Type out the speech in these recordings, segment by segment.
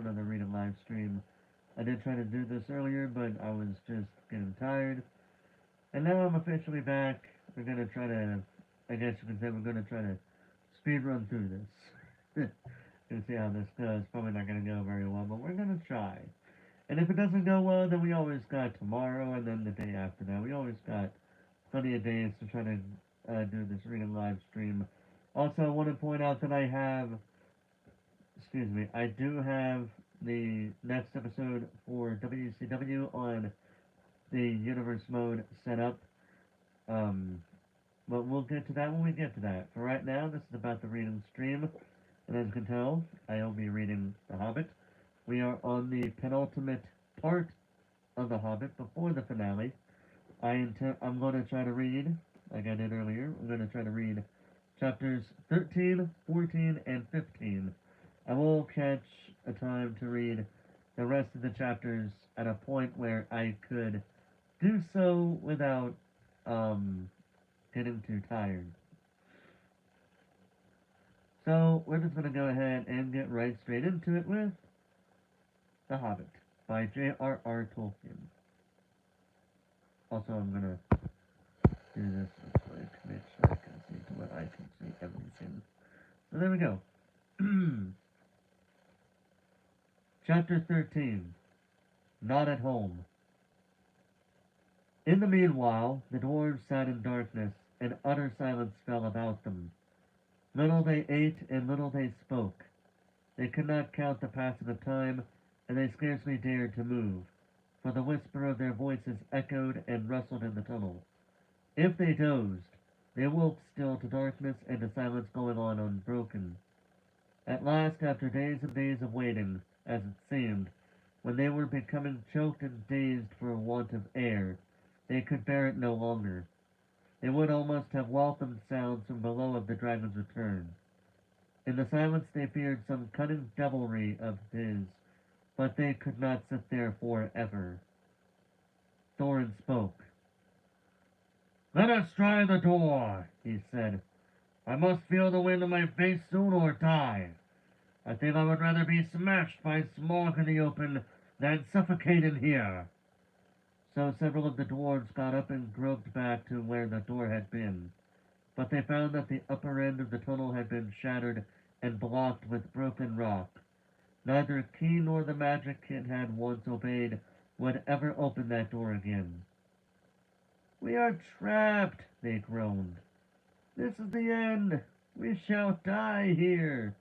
to another Read It live stream. I did try to do this earlier, but I was just getting tired. And now I'm officially back. We're gonna try to, I guess you could say we're gonna try to speed run through this. Gonna see how this goes. Probably not gonna go very well, but we're gonna try. And if it doesn't go well, then we always got tomorrow and then the day after that. We always got plenty of days to try to do this reading live stream. Also, I want to point out that I do have the next episode for WCW on the universe mode set up. Um, but we'll get to that when we get to that. For right now, this is about the reading stream. And as you can tell, I will be reading The Hobbit. We are on the penultimate part of The Hobbit before the finale. I'm going to try to read, like I did earlier, I'm going to try to read chapters 13, 14, and 15. I will catch a time to read the rest of the chapters at a point where I could do so without getting too tired. So we're just going to go ahead and get right straight into it with The Hobbit by J.R.R. Tolkien. Also, I'm going to do this real quick, make sure I can see to what I can see everything. So there we go. Chapter 13. Not at Home. In the meanwhile, the dwarves sat in darkness, and utter silence fell about them. Little they ate, and little they spoke. They could not count the passing of time, and they scarcely dared to move, for the whisper of their voices echoed and rustled in the tunnel. If they dozed, they woke still to darkness and to silence going on unbroken. At last, after days and days of waiting, as it seemed, when they were becoming choked and dazed for want of air, they could bear it no longer. They would almost have welcomed sounds from below of the dragon's return. In the silence they feared some cunning devilry of his, but they could not sit there forever. Thorin spoke. "Let us try the door," he said. "I must feel the wind in my face soon or die. I think I would rather be smashed by smog in the open than suffocate in here." So several of the dwarves got up and groped back to where the door had been. But they found that the upper end of the tunnel had been shattered and blocked with broken rock. Neither key nor the magic it had once obeyed would ever open that door again. "We are trapped," they groaned. "This is the end. We shall die here."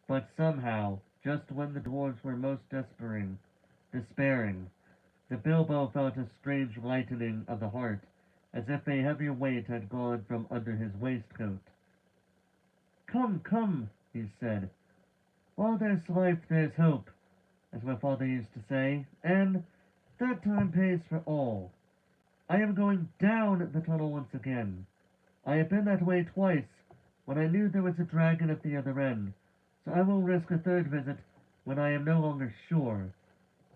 But somehow, just when the dwarves were most despairing, the Bilbo felt a strange lightening of the heart, as if a heavy weight had gone from under his waistcoat. "Come, come," he said. "While there's life, there's hope, as my father used to say, and third time pays for all. I am going down the tunnel once again. I have been that way twice, when I knew there was a dragon at the other end, so I will risk a third visit when I am no longer sure.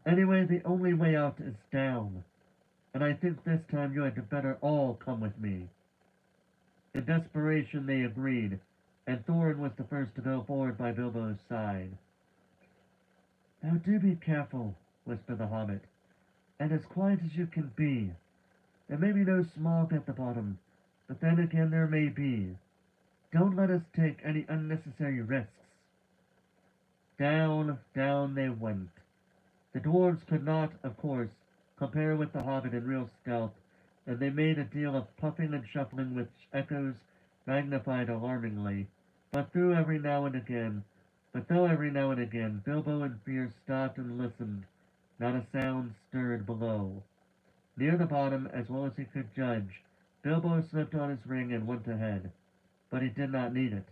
Anyway, the only way out is down, and I think this time you had better all come with me." In desperation they agreed, and Thorin was the first to go forward by Bilbo's side. "Now do be careful," whispered the hobbit, "and as quiet as you can be. There may be no smog at the bottom, but then again there may be. Don't let us take any unnecessary risks." Down, down they went. The dwarves could not, of course, compare with the hobbit in real stealth, and they made a deal of puffing and shuffling which echoes magnified alarmingly, but though every now and again Bilbo in fear stopped and listened, not a sound stirred below. Near the bottom, as well as he could judge, Bilbo slipped on his ring and went ahead. But he did not need it.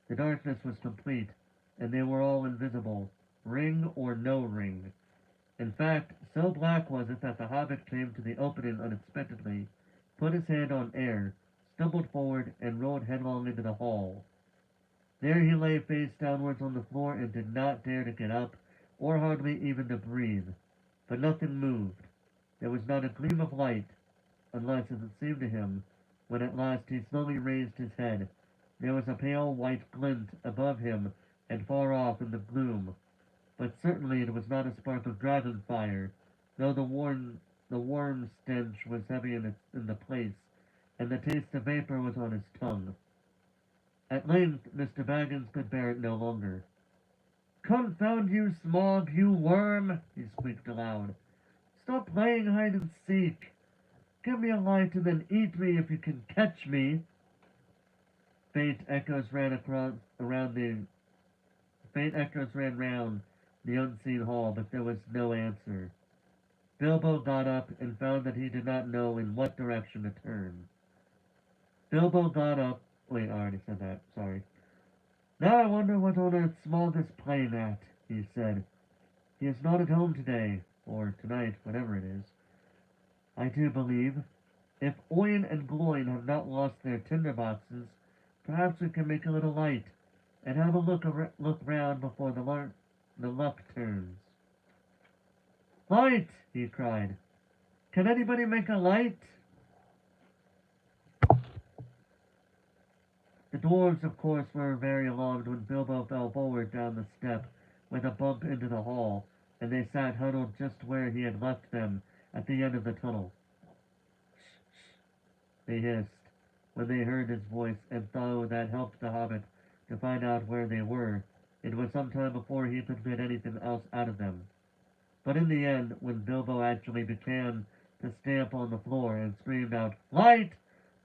The darkness was complete, and they were all invisible, ring or no ring. In fact, so black was it that the hobbit came to the opening unexpectedly, put his hand on air, stumbled forward, and rolled headlong into the hall. There he lay face downwards on the floor and did not dare to get up, or hardly even to breathe. But nothing moved. There was not a gleam of light, unless, as it seemed to him, when at last he slowly raised his head, there was a pale white glint above him and far off in the gloom. but certainly it was not a spark of dragon fire, though the warm stench was heavy in the place, and the taste of vapor was on his tongue. At length Mr. Baggins could bear it no longer. "Confound you, Smog, you worm!" he squeaked aloud. "Stop playing hide and seek! Give me a light and then eat me if you can catch me!" Faint echoes ran around the faint echoes ran round the unseen hall, but there was no answer. Bilbo got up and found that he did not know in what direction to turn. Bilbo got up. Wait, I already said that. Sorry. "Now I wonder what on earth Smog is playing at," he said. "He is not at home today, or tonight, whatever it is, I do believe. If Oin and Gloin have not lost their tinder boxes, perhaps we can make a little light, and have a look round before the luck turns." "Light!" he cried. "Can anybody make a light?" The dwarves, of course, were very alarmed when Bilbo fell forward down the step with a bump into the hall, and they sat huddled just where he had left them at the end of the tunnel. "Shh, shh," they hissed when they heard his voice, and though that helped the hobbit to find out where they were, it was some time before he could get anything else out of them. But in the end, when Bilbo actually began to stamp on the floor and screamed out "Light!"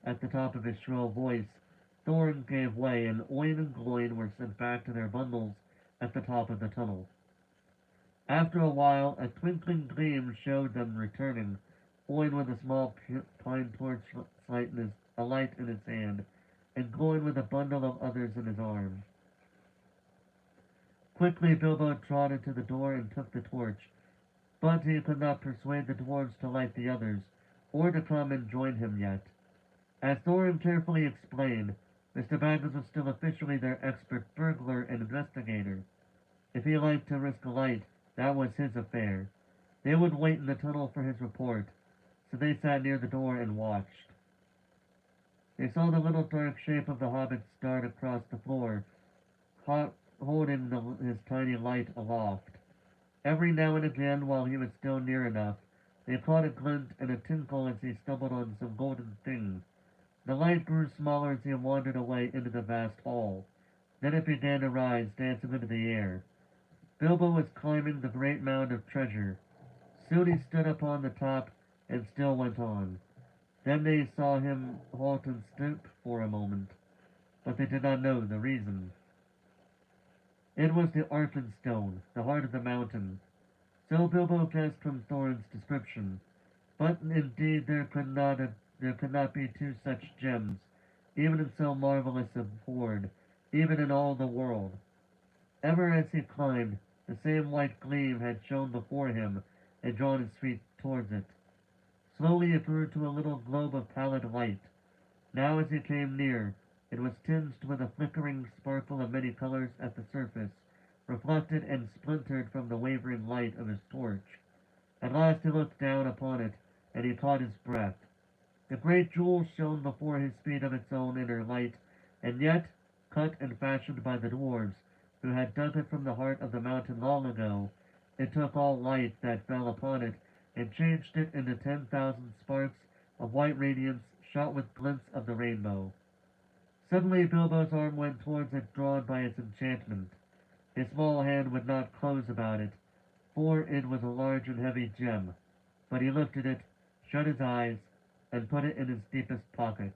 at the top of his shrill voice, Thorin gave way, and Oin and Gloin were sent back to their bundles at the top of the tunnel. After a while, a twinkling gleam showed them returning, Oin with a small pine torch light in his hand, and Gloin with a bundle of others in his arms. Quickly Bilbo trotted to the door and took the torch, but he could not persuade the dwarves to light the others, or to come and join him yet. As Thorin carefully explained, Mr. Baggins was still officially their expert burglar and investigator. If he liked to risk a light, that was his affair. They would wait in the tunnel for his report, so they sat near the door and watched. They saw the little dark shape of the hobbit start across the floor, holding his tiny light aloft. Every now and again, while he was still near enough, they caught a glint and a tinkle as he stumbled on some golden thing. The light grew smaller as he wandered away into the vast hall. Then it began to rise, dancing into the air. Bilbo was climbing the great mound of treasure. Soon he stood upon the top and still went on. Then they saw him halt and stoop for a moment, but they did not know the reason. It was the Arkenstone, the heart of the mountain. So Bilbo guessed from Thorin's description. But indeed there could not be two such gems, even in so marvelous a hoard, even in all the world. Ever as he climbed, the same white gleam had shone before him and drawn his feet towards it. Slowly it grew to a little globe of pallid light. Now as he came near, it was tinged with a flickering sparkle of many colors at the surface, reflected and splintered from the wavering light of his torch. At last he looked down upon it, and he caught his breath. The great jewel shone before his feet of its own inner light, and yet, cut and fashioned by the dwarves, who had dug it from the heart of the mountain long ago, it took all light that fell upon it, and changed it into 10,000 sparks of white radiance shot with glints of the rainbow. Suddenly Bilbo's arm went towards it, drawn by its enchantment. His small hand would not close about it, for it was a large and heavy gem, but he lifted it, shut his eyes, and put it in his deepest pocket.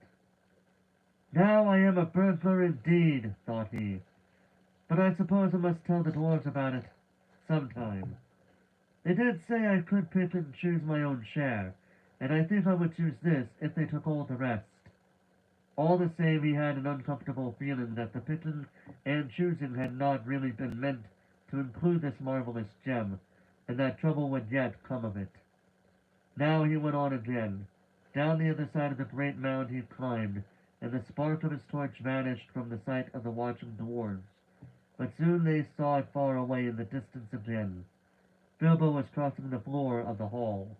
"Now I am a burglar indeed," thought he, "but I suppose I must tell the dwarves about it sometime. They did say I could pick and choose my own share, and I think I would choose this if they took all the rest." All the same, he had an uncomfortable feeling that the picking and choosing had not really been meant to include this marvelous gem, and that trouble would yet come of it. Now he went on again. Down the other side of the great mound he climbed, and the spark of his torch vanished from the sight of the watching dwarves. But soon they saw it far away in the distance again. Bilbo was crossing the floor of the hall.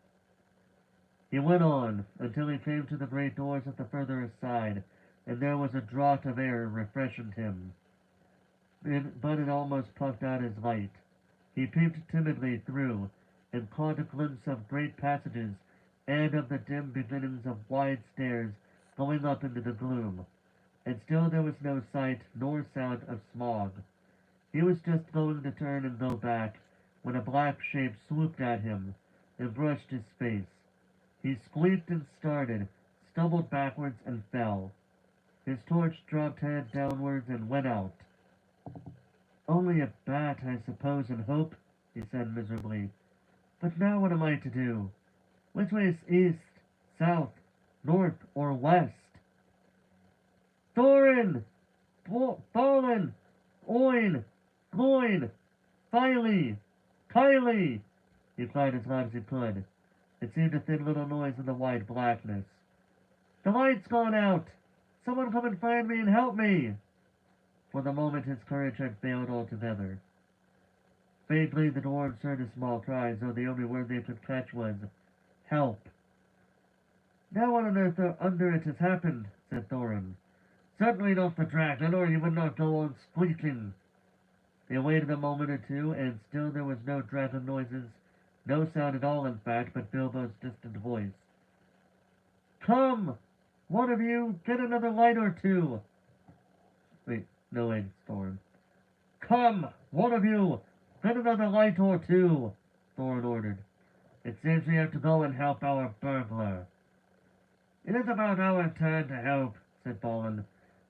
He went on until he came to the great doors at the further side, and there was a draught of air refreshing him, but it almost puffed out his light. He peeped timidly through, and caught a glimpse of great passages, and of the dim beginnings of wide stairs going up into the gloom. And still there was no sight nor sound of Smog. He was just going to turn and go back, when a black shape swooped at him, and brushed his face. He squeaked and started, stumbled backwards and fell. His torch dropped head downwards and went out. "Only a bat, I suppose, and hope," he said miserably. "But now what am I to do? Which way is east, south, north, or west?" "Thorin! Fallen! Oin! Gloin! Filey! Kylie!" he cried as loud as he could. It seemed a thin little noise in the wide blackness. "The light's gone out! Someone come and find me and help me!" For the moment his courage had failed altogether. Vaguely the dwarves heard a small cry, as though the only word they could catch was, "Help!" "Now what on earth under it has happened?" said Thorin. "Certainly not the dragon, or he would not go on squeaking." They waited a moment or two, and still there was no dragon noises, no sound at all, in fact, but Bilbo's distant voice. "Come! One of you, get another light or two!" Wait, no, wait, Thorin. "Come! One of you, get another light or two!" Thorin ordered. "It seems we have to go and help our burglar." "It is about our turn to help," said Balin,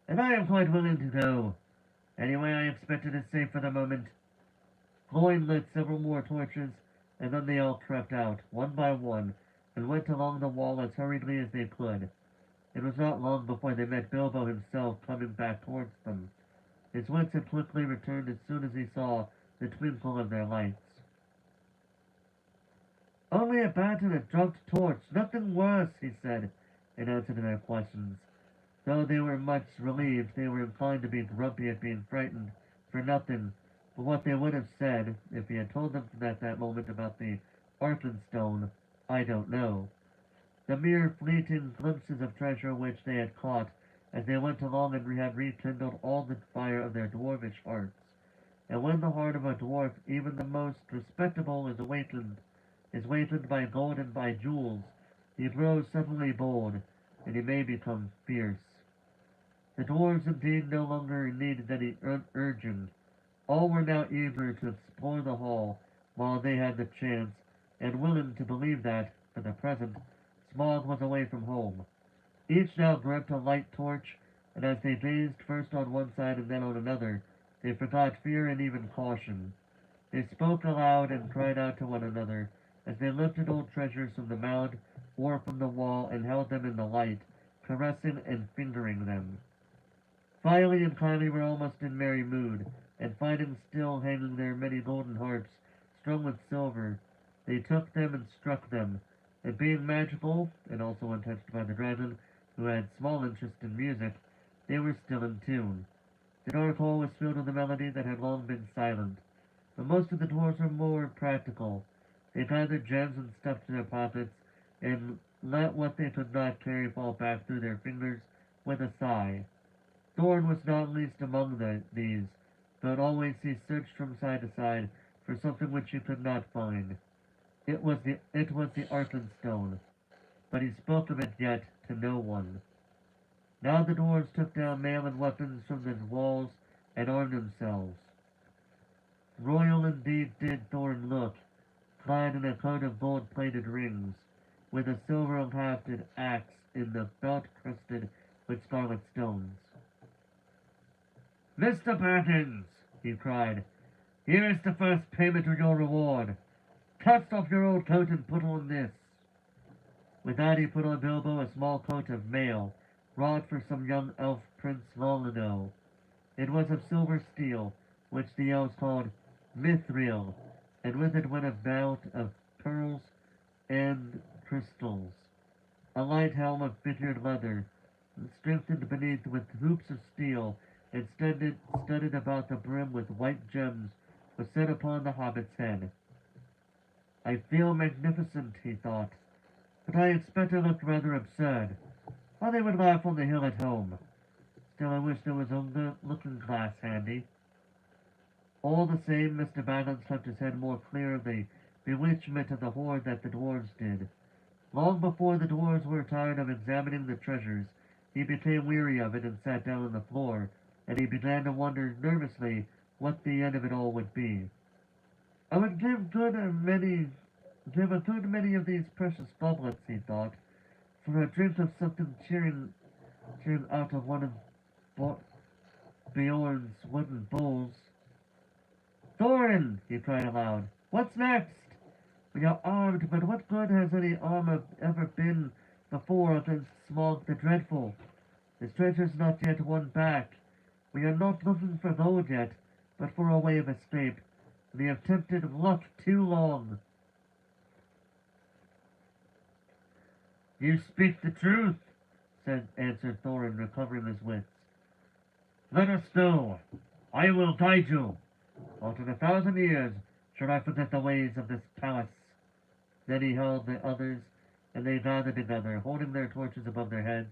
"and I am quite willing to go. Anyway, I expect it is safe for the moment." Gloin lit several more torches, and then they all crept out, one by one, and went along the wall as hurriedly as they could. It was not long before they met Bilbo himself coming back towards them. His wits had quickly returned as soon as he saw the twinkle of their lights. "Only a bat and a drugged torch, nothing worse," he said, in answer to their questions. Though they were much relieved, they were inclined to be grumpy at being frightened for nothing, but what they would have said, if he had told them at that moment about the Arkenstone, I don't know. The mere fleeting glimpses of treasure which they had caught as they went along had rekindled all the fire of their dwarfish hearts. And when the heart of a dwarf, even the most respectable, is awakened by gold and by jewels, he grows suddenly bold, and he may become fierce. The dwarves indeed no longer needed any urging. All were now eager to explore the hall while they had the chance, and willing to believe that, for the present, Smog was away from home. Each now gripped a light torch, and as they gazed first on one side and then on another, they forgot fear and even caution. They spoke aloud and cried out to one another, as they lifted old treasures from the mound or from the wall and held them in the light, caressing and fingering them. Filey and Kylie were almost in merry mood, and finding still hanging their many golden harps, strung with silver, they took them and struck them, and being magical, and also untouched by the dragon, who had small interest in music, they were still in tune. The dark hall was filled with a melody that had long been silent, but most of the dwarfs were more practical. They gathered gems and stuffed to their pockets, and let what they could not carry fall back through their fingers with a sigh. Thorin was not least among these, but always he searched from side to side for something which he could not find. It was the Arkenstone, but he spoke of it yet to no one. Now the dwarves took down mail and weapons from the walls and armed themselves. Royal indeed did Thorin look, clad in a coat of gold-plated rings, with a silver-hafted axe in the belt crusted with scarlet stones. "Mr. Baggins," he cried, "here is the first payment of your reward. Cast off your old coat and put on this." With that he put on Bilbo a small coat of mail, wrought for some young elf prince long ago. It was of silver steel, which the elves called mithril, and with it went a belt of pearls and crystals. A light helm of figured leather, strengthened beneath with hoops of steel, and studded about the brim with white gems, was set upon the hobbit's head. "I feel magnificent," he thought, "but I expect I look rather absurd. How they would laugh on the hill at home. Still, I wish there was a looking glass handy." All the same, Mr. Baggins clapped his head more clear of the bewitchment of the hoard that the dwarves did. Long before the dwarves were tired of examining the treasures, he became weary of it and sat down on the floor, and he began to wonder nervously what the end of it all would be. I would give a good many of these precious goblets, he thought, for a drink of something cheering out of one of Bjorn's wooden bowls. Thorin! He cried aloud. What's next? We are armed, but what good has any armor ever been before against Smog the Dreadful? His treasure's not yet won back. We are not looking for gold yet, but for a way of escape. We have tempted luck too long. You speak the truth, answered Thorin, recovering his wits. Let us go. I will guide you. Not in 1,000 years should I forget the ways of this palace. Then he held the others, and they gathered together, holding their torches above their heads.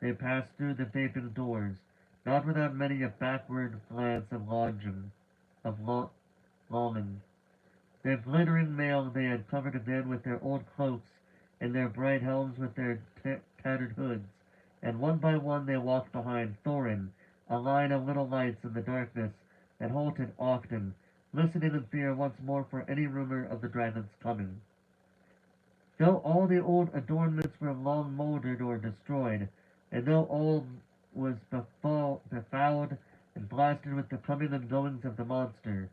They passed through the gaping doors, not without many a backward glance of longing. Their glittering mail they had covered again with their old cloaks, and their bright helms with their tattered hoods, and one by one they walked behind Thorin, a line of little lights in the darkness, and halted often, listening in fear once more for any rumor of the dragon's coming. Though all the old adornments were long mouldered or destroyed, and though all was befouled and blasted with the coming and goings of the monster,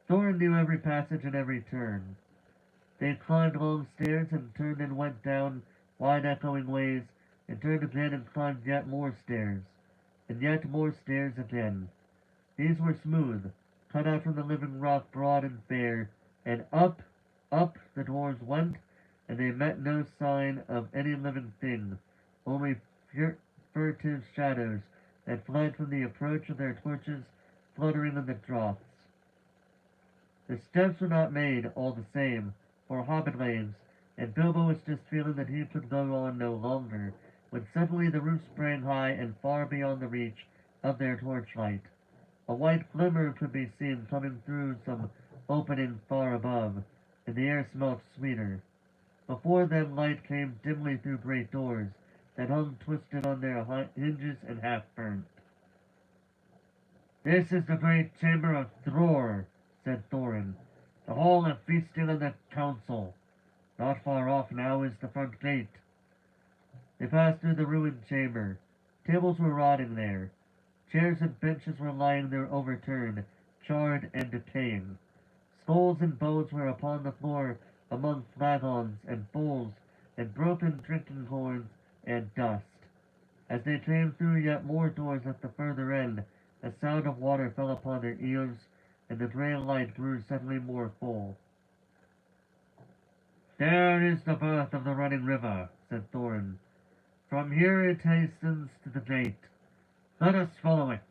Thorin knew every passage and every turn. They climbed long stairs and turned and went down wide echoing ways, and turned again and climbed yet more stairs, and yet more stairs again. These were smooth, cut out from the living rock broad and fair, and up, up the dwarves went, and they met no sign of any living thing, only furtive shadows that fled from the approach of their torches fluttering in the draughts. The steps were not made, all the same, for hobbit lanes, and Bilbo was just feeling that he could go on no longer, when suddenly the roof sprang high and far beyond the reach of their torchlight. A white glimmer could be seen coming through some opening far above, and the air smelt sweeter. Before them light came dimly through great doors that hung twisted on their hinges and half burnt. This is the great chamber of Thror, said Thorin, the hall of feasting and the council. Not far off now is the front gate. They passed through the ruined chamber. Tables were rotting there. Chairs and benches were lying there overturned, charred and decaying. Skulls and bones were upon the floor among flagons and bowls and broken drinking horns and dust. As they came through yet more doors at the further end, a sound of water fell upon their ears, and the gray light grew suddenly more full. There is the birth of the running river, said Thorin. From here it hastens to the gate. Let us follow it.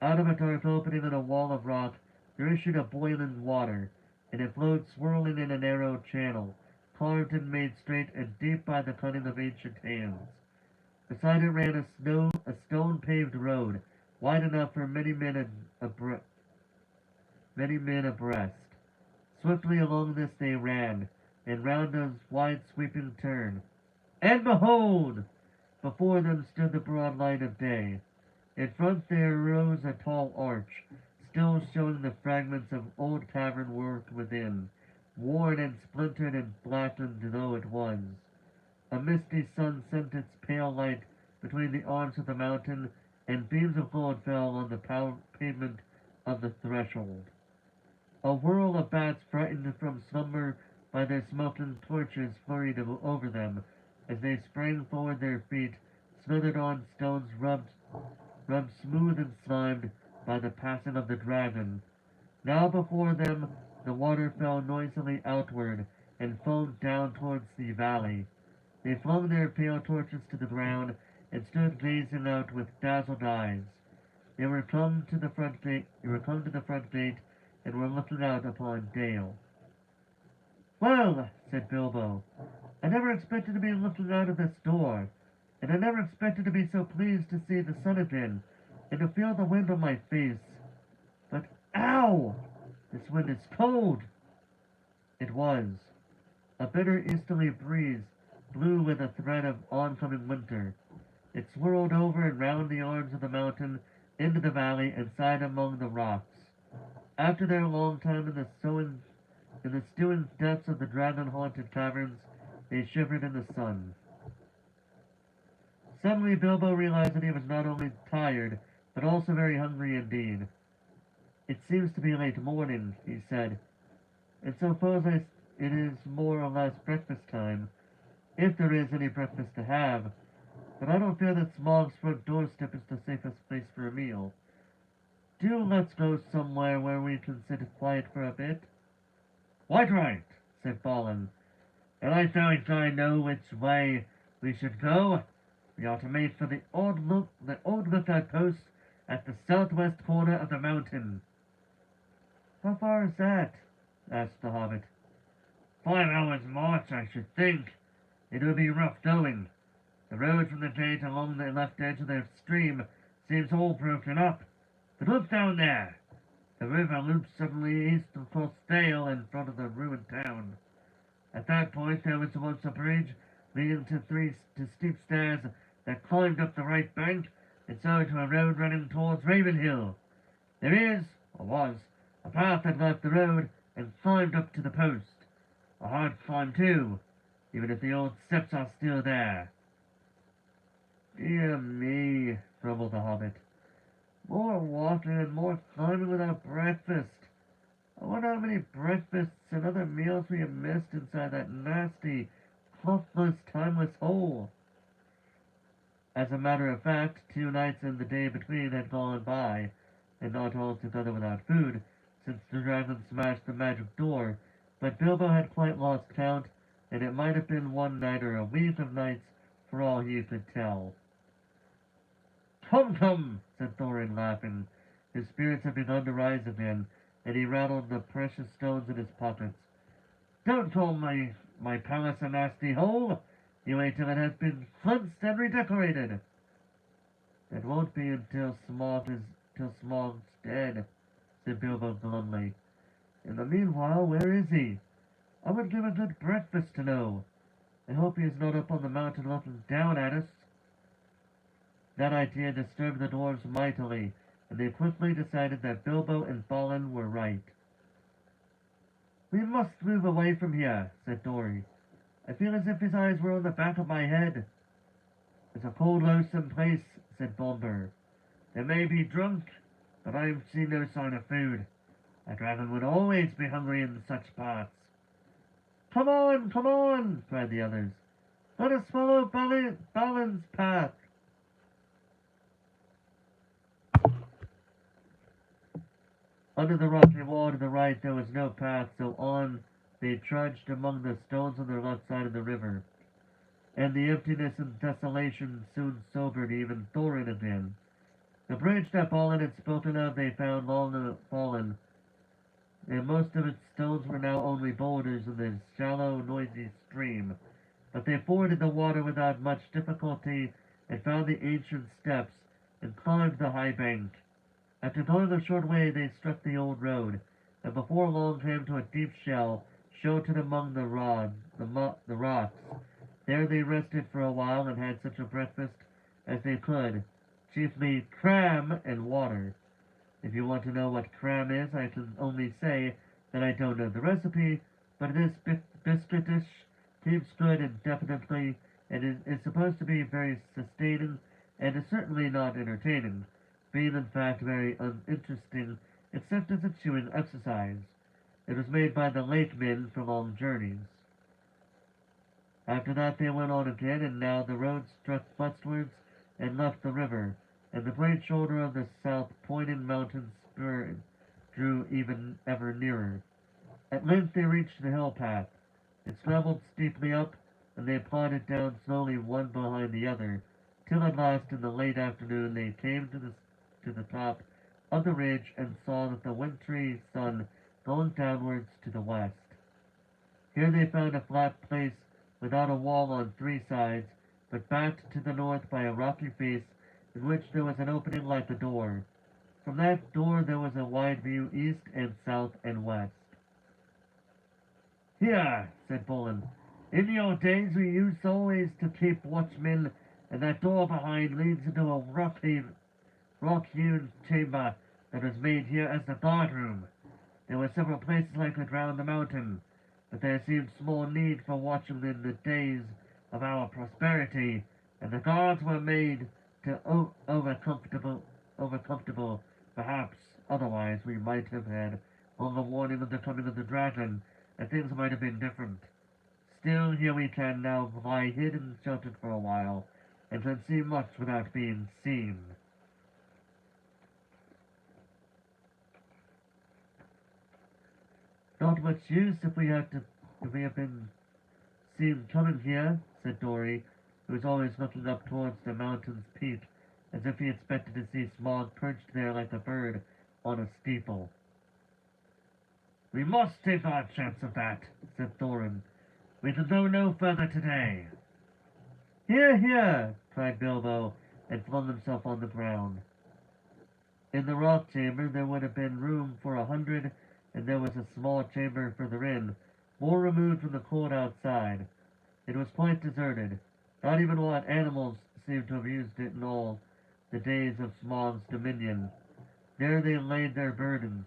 Out of a dark opening in a wall of rock there issued a boiling water, and it flowed swirling in a narrow channel, carved and made straight and deep by the cunning of ancient hands. Beside it ran a stone-paved road, wide enough for many men abreast. Swiftly along this they ran, and round a wide sweeping turn. And behold! Before them stood the broad light of day. In front there rose a tall arch, still showing the fragments of old cavern work within, worn and splintered and blackened though it was. A misty sun sent its pale light between the arms of the mountain, and beams of gold fell on the pavement of the threshold. A whirl of bats frightened from slumber by their smoking torches flurried over them, as they sprang forward their feet, slithered on stones rubbed smooth and slimed by the passing of the dragon. Now before them the water fell noisily outward, and foamed down towards the valley. They flung their pale torches to the ground, and stood gazing out with dazzled eyes. They were come to the front gate, and were looking out upon Dale. Well, said Bilbo, I never expected to be looking out of this door, and I never expected to be so pleased to see the sun again, and to feel the wind on my face. But Ow! This wind is cold! It was. A bitter easterly breeze blew with a threat of oncoming winter. It swirled over and round the arms of the mountain into the valley and sighed among the rocks. After their long time in the stewing depths of the dragon-haunted caverns, they shivered in the sun. Suddenly Bilbo realized that he was not only tired, but also very hungry indeed. "It seems to be late morning," he said, "and suppose it is more or less breakfast time, if there is any breakfast to have. But I don't feel that Smaug's front doorstep is the safest place for a meal. Do let's go somewhere where we can sit quiet for a bit." "Quite right," said Balin, "and I think I know which way we should go. We are to make for the old lookout post at the southwest corner of the mountain." "How far is that?" asked the hobbit. 5 hours' march, I should think. It will be rough going. The road from the gate along the left edge of the stream seems all broken up. But look down there! The river loops suddenly east across Dale in front of the ruined town. At that point there was once a bridge leading to steep stairs that climbed up the right bank and so to a road running towards Ravenhill. There is, or was, a path that left the road and climbed up to the post. A hard climb too, even if the old steps are still there. "Dear me," grumbled the hobbit. "More walking and more climbing without breakfast. I wonder how many breakfasts and other meals we have missed inside that nasty, clouthless, timeless hole." As a matter of fact, 2 nights and the day between had gone by, and not altogether without food, since the dragon smashed the magic door, but Bilbo had quite lost count, and it might have been 1 night or a week of nights for all he could tell. "Come, come," said Thorin, laughing. His spirits had begun to rise again, and he rattled the precious stones in his pockets. "Don't call my palace a nasty hole. You wait till it has been cleansed and redecorated." "It won't be till Smaug's dead," said Bilbo glumly. "In the meanwhile, where is he? I would give a good breakfast to know. I hope he is not up on the mountain looking down at us." That idea disturbed the dwarves mightily, and they quickly decided that Bilbo and Balin were right. "We must move away from here," said Dori. "I feel as if his eyes were on the back of my head." "It's a cold, lonesome place," said Bombur. "They may be drunk, but I have seen no sign of food. A dragon would always be hungry in such parts." Come on," cried the others. "Let us follow Balin's path." Under the rocky wall to the right there was no path, so on they trudged among the stones on their left side of the river, and the emptiness and desolation soon sobered even Thorin again. The bridge that Balin had spoken of they found long fallen, and most of its stones were now only boulders in the shallow, noisy stream. But they forded the water without much difficulty and found the ancient steps and climbed the high bank. After going a short way they struck the old road, and before long came to a deep shell sheltered among the rocks. There they rested for a while and had such a breakfast as they could, chiefly cram and water. If you want to know what cram is, I can only say that I don't know the recipe, but it is biscuitish, keeps good indefinitely, and is supposed to be very sustaining, and is certainly not entertaining, being in fact very uninteresting, except as a chewing exercise. It was made by the lake men for long journeys. After that they went on again, and now the road struck westwards and left the river, and the great shoulder of the south pointing mountain spur drew even ever nearer. At length they reached the hill path. It scrambled steeply up, and they plodded down slowly one behind the other, till at last in the late afternoon they came to the top of the ridge and saw that the wintry sun going downwards to the west. Here they found a flat place without a wall on 3 sides, but backed to the north by a rocky face in which there was an opening like a door. From that door there was a wide view east and south and west. "Here," said Bullen. "In the old days we used always to keep watchmen, and that door behind leads into a rock-hewn chamber that was made here as the guard-room. There were several places like it round the mountain, but there seemed small need for watchmen in the days of our prosperity, and the guards were made to over comfortable. Perhaps otherwise we might have had on the warning of the coming of the dragon, and things might have been different. Still, here we can now lie hid and sheltered for a while, and can see much without being seen." "Not much use if we have been seen coming here," said Dory, who was always looking up towards the mountain's peak, as if he expected to see Smog perched there like a bird on a steeple. "We must take our chance of that," said Thorin. "We can go no further today." "Here, here!" cried Bilbo, and flung himself on the ground. In the rock chamber there would have been room for 100, and there was a small chamber further in, more removed from the cold outside. It was quite deserted. Not even wild animals seemed to have used it in all the days of Smog's dominion. There they laid their burdens,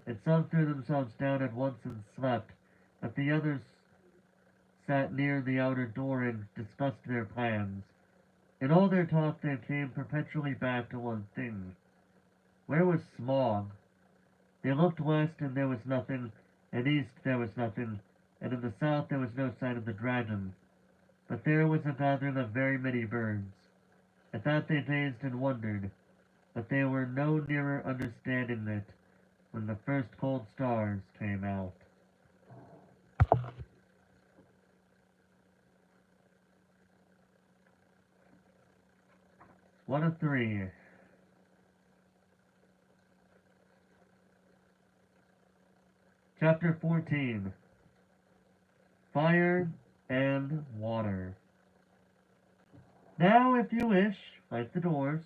and some threw themselves down at once and slept, but the others sat near the outer door and discussed their plans. In all their talk they came perpetually back to one thing. Where was Smog? They looked west and there was nothing, and east there was nothing, and in the south there was no sign of the dragon. But there was a gathering of very many birds. At that they gazed and wondered, but they were no nearer understanding it when the first cold stars came out. One of three. Chapter 14. Fire and Water. Now, if you wish, like the dwarves,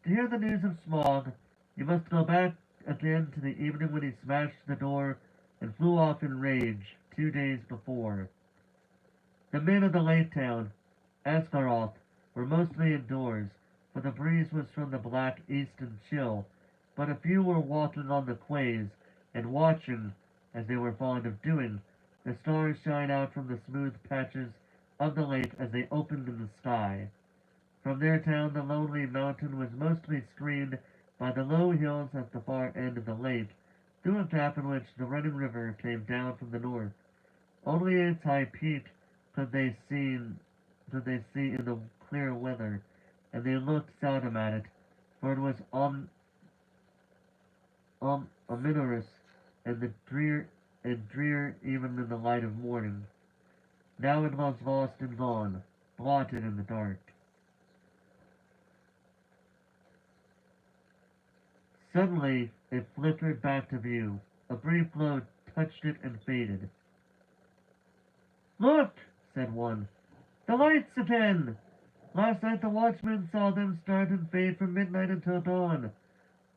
to hear the news of Smog, you must go back again to the evening when he smashed the door and flew off in rage 2 days before. The men of the lake town, Asgaroth, were mostly indoors, for the breeze was from the black east and chill, but a few were walking on the quays and watching, as they were fond of doing, the stars shine out from the smooth patches of the lake as they opened in the sky. From their town the lonely mountain was mostly screened by the low hills at the far end of the lake, through a gap in which the running river came down from the north. Only its high peak could they see in the clear weather, and they looked seldom at it, for it was ominous and drear even in the light of morning. Now it was lost and gone, blotted in the dark. Suddenly it flickered back to view. A brief glow touched it and faded. "Look!" said one. "The lights again! Last night the watchman saw them start and fade from midnight until dawn.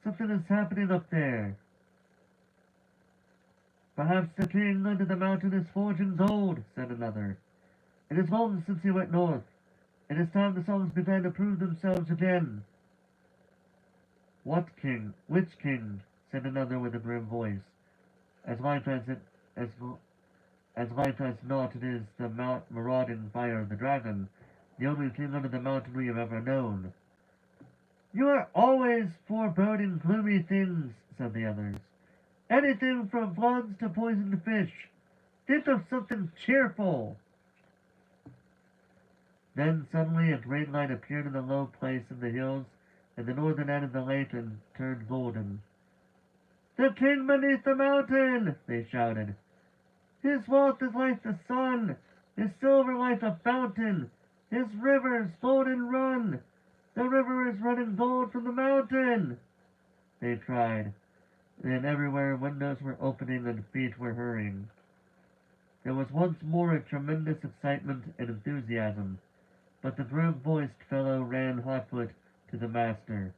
Something is happening up there." "Perhaps the king under the mountain is forging gold," said another. "It is long since he went north. It is time the songs began to prove themselves again." "What king? Which king?" said another with a grim voice. As like as not it is the marauding fire of the dragon, the only king under the mountain we have ever known. "You are always foreboding gloomy things," said the others. "Anything from floods to poisoned fish. Think of something cheerful." Then suddenly a great light appeared in a low place in the hills at the northern end of the lake and turned golden. "The king beneath the mountain!" they shouted. "His wealth is like the sun, his silver like a fountain, his rivers golden run. The river is running gold from the mountain!" they cried. And everywhere windows were opening and feet were hurrying. There was once more a tremendous excitement and enthusiasm, but the grim-voiced fellow ran hotfoot to the master.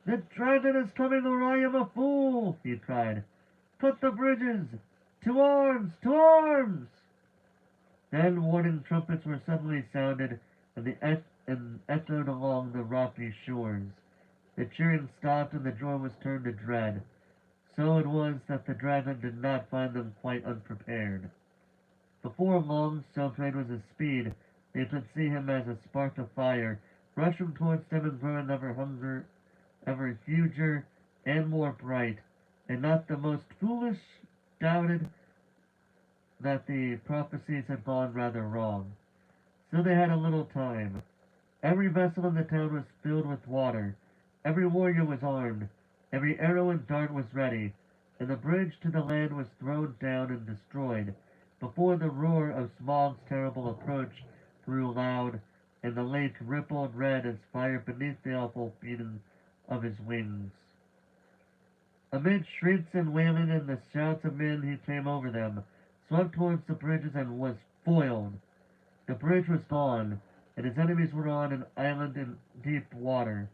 "The dragon is coming or I am a fool!" he cried. "Cut the bridges! To arms! To arms!" Then warning trumpets were suddenly sounded, and echoed along the rocky shores. The cheering stopped, and the joy was turned to dread. So it was that the dragon did not find them quite unprepared. Before long, so great was his speed, they could see him as a spark of fire, rushing towards them and growing ever huger and more bright, and not the most foolish doubted that the prophecies had gone rather wrong. So they had a little time. Every vessel in the town was filled with water, every warrior was armed, every arrow and dart was ready, and the bridge to the land was thrown down and destroyed, before the roar of Smaug's terrible approach grew loud, and the lake rippled red as fire beneath the awful beating of his wings. Amid shrieks and wailing and the shouts of men he came over them, swept towards the bridges and was foiled. The bridge was gone, and his enemies were on an island in deep water,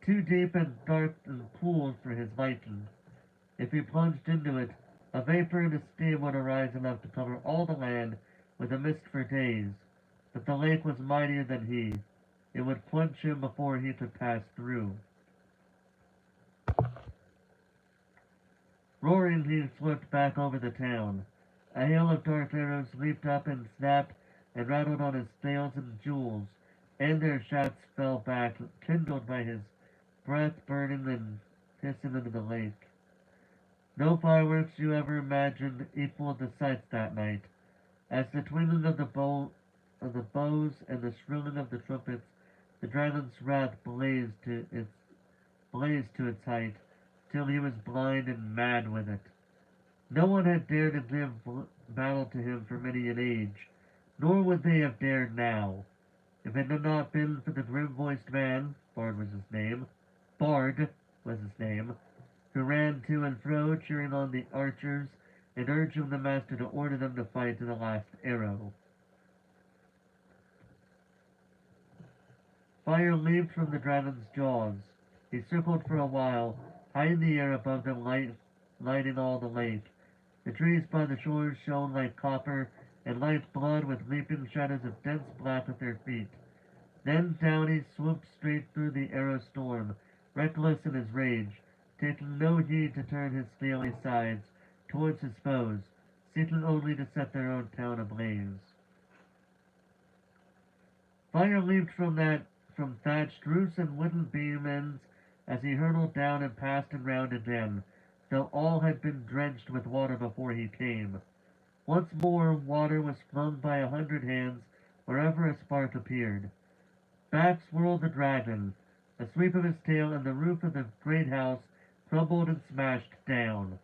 too deep and dark and cool for his liking. If he plunged into it, a vapor and a steam would arise enough to cover all the land with a mist for days. But the lake was mightier than he. It would quench him before he could pass through. Roaring, he swept back over the town. A hail of dark arrows leaped up and snapped and rattled on his sails and jewels, and their shafts fell back, kindled by his breath burning and hissing into the lake. No fireworks you ever imagined equaled the sights that night. As the twinkling of the bows and the shrilling of the trumpets, the dragon's wrath blazed to its height, till he was blind and mad with it. No one had dared to give battle to him for many an age, nor would they have dared now, if it had not been for the grim-voiced man, Bard was his name, who ran to and fro, cheering on the archers, and urging the master to order them to fight to the last arrow. Fire leaped from the dragon's jaws. He circled for a while, high in the air above them, lighting all the lake. The trees by the shores shone like copper, and light blood with leaping shadows of dense black at their feet. Then down he swooped straight through the arrow storm, reckless in his rage, taking no heed to turn his scaly sides towards his foes, seeking only to set their own town ablaze. Fire leaped from thatched roofs and wooden beam ends as he hurtled down and passed and round again, though all had been drenched with water before he came. Once more water was flung by 100 hands wherever a spark appeared. Back swirled the dragon. A sweep of his tail and the roof of the great house crumbled and smashed down.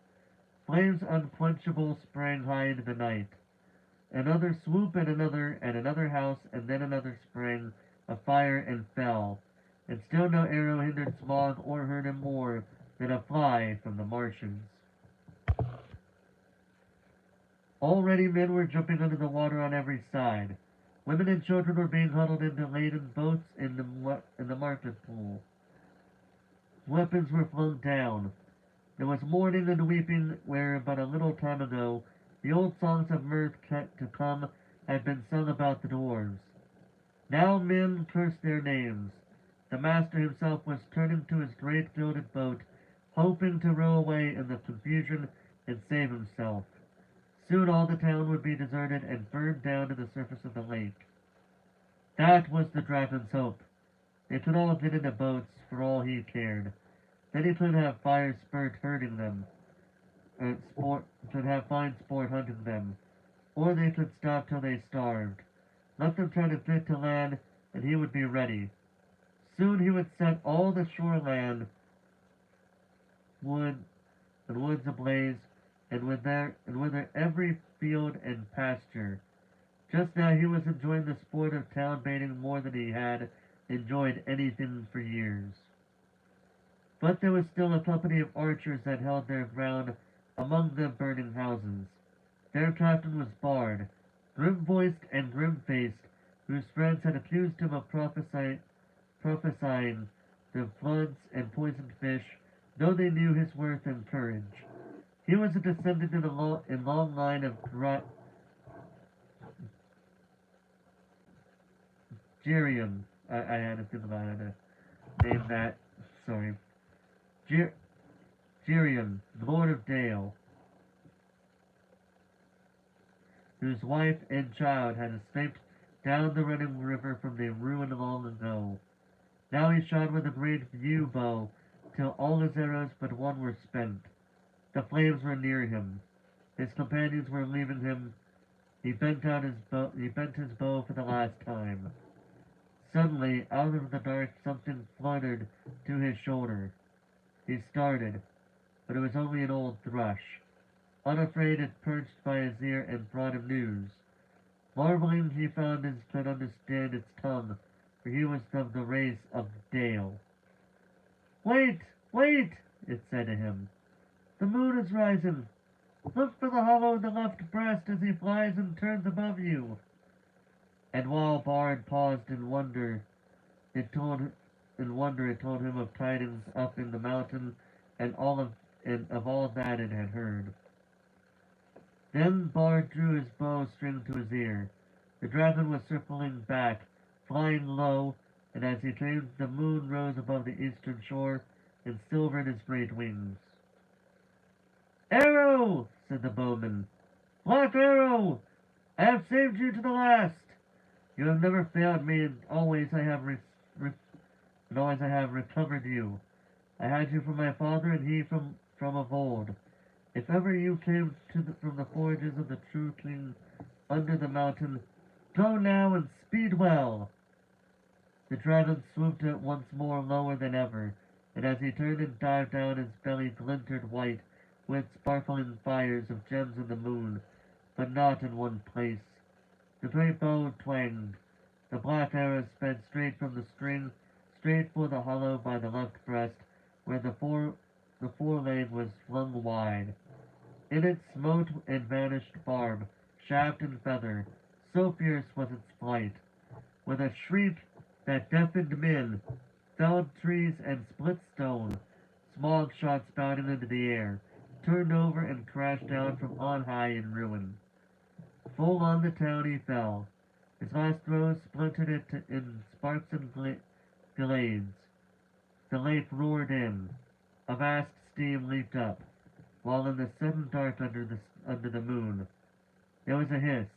Flames unquenchable sprang high into the night. Another swoop and another house, and then another sprang of fire and fell, and still no arrow hindered Smaug or hurt him more than a fly from the marshes. Already men were jumping under the water on every side. Women and children were being huddled into laden boats in the market pool. Weapons were flung down. There was mourning and weeping where but a little time ago the old songs of mirth to come had been sung about the dwarves. Now men cursed their names. The master himself was turning to his great gilded boat, hoping to row away in the confusion and save himself. Soon all the town would be deserted and burned down to the surface of the lake. That was the dragon's hope. They could all get into boats for all he cared. Then he could have fire spurt hurting them, could have fine sport hunting them, or they could stop till they starved. Let them try to get to land, and he would be ready. Soon he would set all the shoreland woods ablaze, and with their every field and pasture. Just now he was enjoying the sport of town baiting more than he had enjoyed anything for years. But there was still a company of archers that held their ground among the burning houses. Their captain was Bard, grim-voiced and grim-faced, whose friends had accused him of prophesying the floods and poisoned fish, though they knew his worth and courage. He was a descendant in a long line of Gerium. I had to think about how to name that. Sorry. Ger- Gerium, Lord of Dale, whose wife and child had escaped down the running river from their ruin long ago. Now he shot with a great yew bow, till all his arrows but one were spent. The flames were near him. His companions were leaving him. He bent his bow for the last time. Suddenly, out of the dark, something fluttered to his shoulder. He started, but it was only an old thrush. Unafraid, it perched by his ear and brought him news. Marveling, he found he could understand its tongue, for he was of the race of Dale. Wait, wait, it said to him. The moon is rising. Look for the hollow in the left breast as he flies and turns above you. And while Bard paused in wonder, it told him of tidings up in the mountain and of all that it had heard. Then Bard drew his bow string to his ear. The dragon was circling back, flying low, and as he came the moon rose above the eastern shore and silvered his great wings. Arrow! Said the bowman. Black Arrow! I have saved you to the last. You have never failed me, and always I have recovered you. I had you from my father, and he from of old. If ever you came from the forges of the true king under the mountain, go now and speed well. The dragon swooped it once more lower than ever, and as he turned and dived down, his belly glinted white with sparkling fires of gems in the moon, but not in one place. The great bow twanged. The black arrow sped straight from the string, straight for the hollow by the left breast, where the foreleg was flung wide. In it smote and vanished barb, shaft and feather, so fierce was its flight. With a shriek that deafened men, felled trees and split stone, smog shot spouting into the air, turned over and crashed down from on high in ruin. Full on the town he fell. His last throw splintered it in sparks and glades. The lake roared in. A vast steam leaped up, while in the sudden dark under the moon, there was a hiss,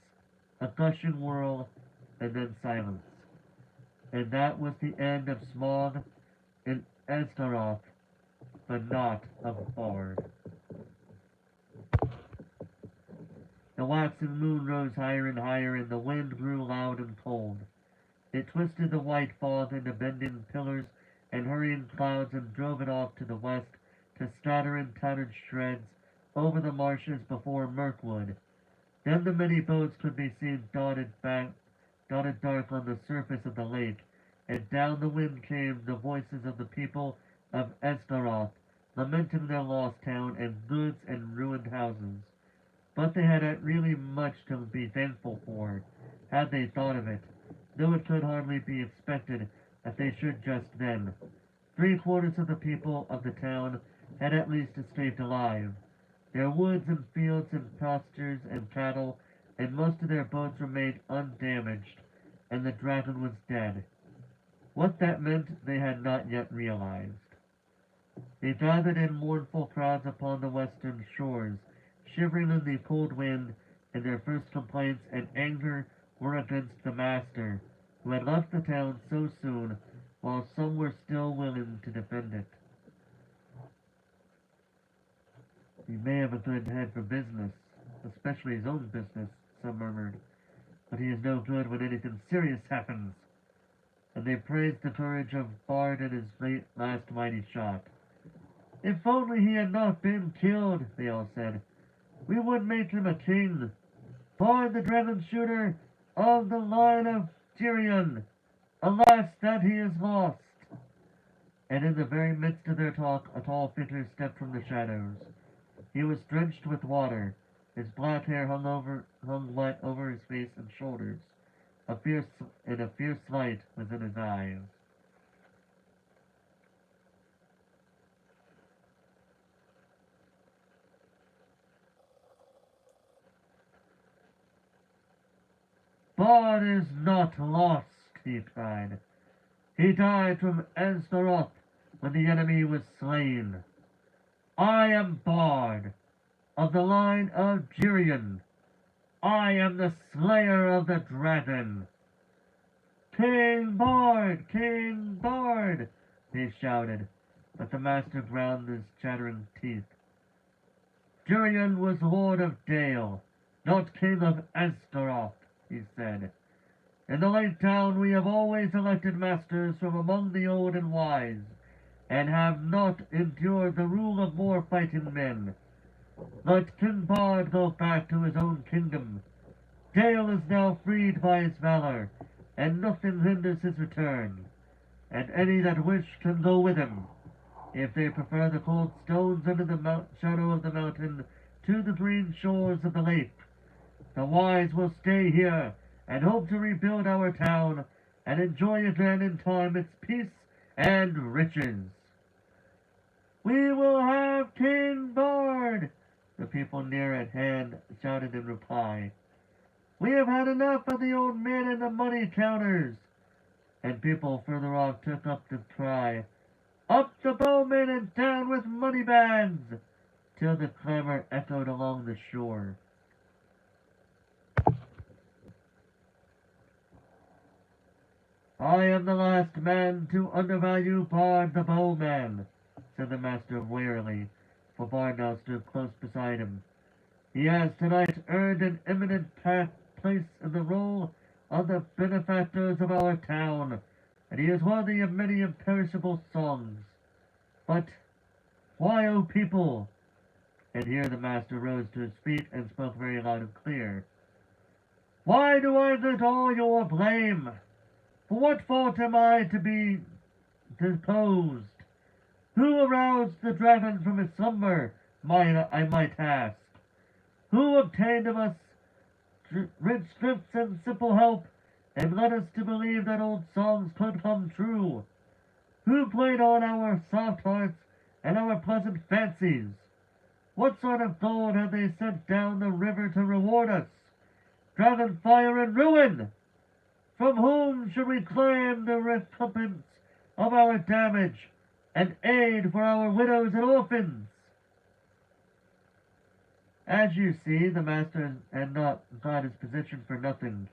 a gushing whirl, and then silence. And that was the end of Smog in Esgaroth, but not of Bard. The waxing moon rose higher and higher, and the wind grew loud and cold. It twisted the white fog into bending pillars and hurrying clouds and drove it off to the west to scatter in tattered shreds over the marshes before Mirkwood. Then the many boats could be seen dotted dark on the surface of the lake, and down the wind came the voices of the people of Esgaroth, lamenting their lost town and goods and ruined houses. But they had really much to be thankful for, had they thought of it, though it could hardly be expected that they should just then. 3/4 of the people of the town had at least escaped alive. Their woods and fields and pastures and cattle and most of their boats remained undamaged, and the dragon was dead. What that meant they had not yet realized. They gathered in mournful crowds upon the western shores, shivering in the cold wind, and their first complaints and anger were against the master, who had left the town so soon, while some were still willing to defend it. He may have a good head for business, especially his own business, some murmured, but he is no good when anything serious happens. And they praised the courage of Bard and his last mighty shot. If only he had not been killed, they all said, we would make him a king. Bard the dragon shooter of the line of Tyrion. Alas that he is lost. And in the very midst of their talk, a tall figure stepped from the shadows. He was drenched with water. His black hair hung wet over his face and shoulders. A fierce light was in his eyes. Bard is not lost, he cried. He died from Astaroth when the enemy was slain. I am Bard, of the line of Girion. I am the slayer of the dragon. King Bard! King Bard! They shouted, but the master ground his chattering teeth. Girion was lord of Dale, not king of Astaroth, he said. In the Lake Town we have always elected masters from among the old and wise, and have not endured the rule of more fighting men. Let King Bard go back to his own kingdom. Dale is now freed by his valor, and nothing hinders his return. And any that wish can go with him, if they prefer the cold stones under the shadow of the mountain to the green shores of the lake. The wise will stay here and hope to rebuild our town and enjoy again in time its peace and riches. We will have King Bard, the people near at hand shouted in reply. We have had enough of the old men and the money counters. And people further off took up the cry, Up the bowmen and down with money bags, till the clamor echoed along the shore. I am the last man to undervalue Bard the bowman, said the master wearily, for Bard now stood close beside him. He has tonight earned an eminent place in the roll of the benefactors of our town, and he is worthy of many imperishable songs. But why, O people? And here the master rose to his feet and spoke very loud and clear. Why do I get all your blame? For what fault am I to be deposed? Who aroused the dragon from his slumber, I might ask? Who obtained of us rich gifts and simple help, and led us to believe that old songs could come true? Who played on our soft hearts and our pleasant fancies? What sort of gold have they sent down the river to reward us? Dragon fire and ruin! From whom should we claim the recompense of our damage and aid for our widows and orphans? As you see, the master had not got his position for nothing.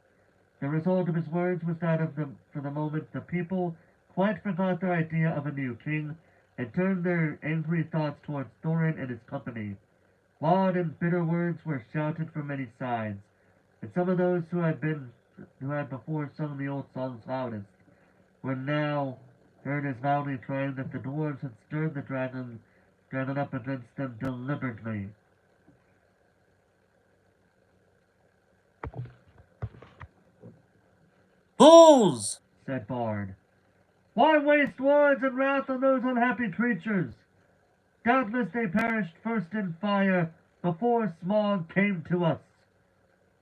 The result of his words was that for the moment the people quite forgot their idea of a new king, and turned their angry thoughts towards Thorin and his company. Loud and bitter words were shouted from many sides, and some of those who had before sung the old songs loudest were now heard as loudly crying that the dwarves had stirred the dragon up against them deliberately. Fools! Said Bard. Why waste words and wrath on those unhappy creatures? Doubtless they perished first in fire before Smaug came to us.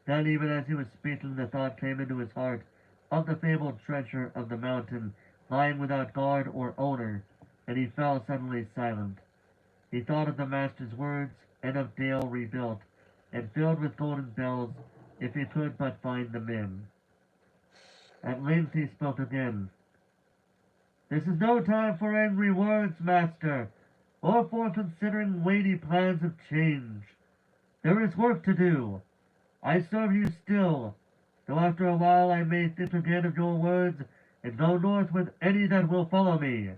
Then, even as he was speaking, the thought came into his heart of the fabled treasure of the mountain lying without guard or owner, and he fell suddenly silent. He thought of the master's words and of Dale rebuilt and filled with golden bells, if he could but find them in. At length he spoke again. This is no time for angry words, master, or for considering weighty plans of change. There is work to do. I serve you still, though after a while I may think again of your words and go north with any that will follow me.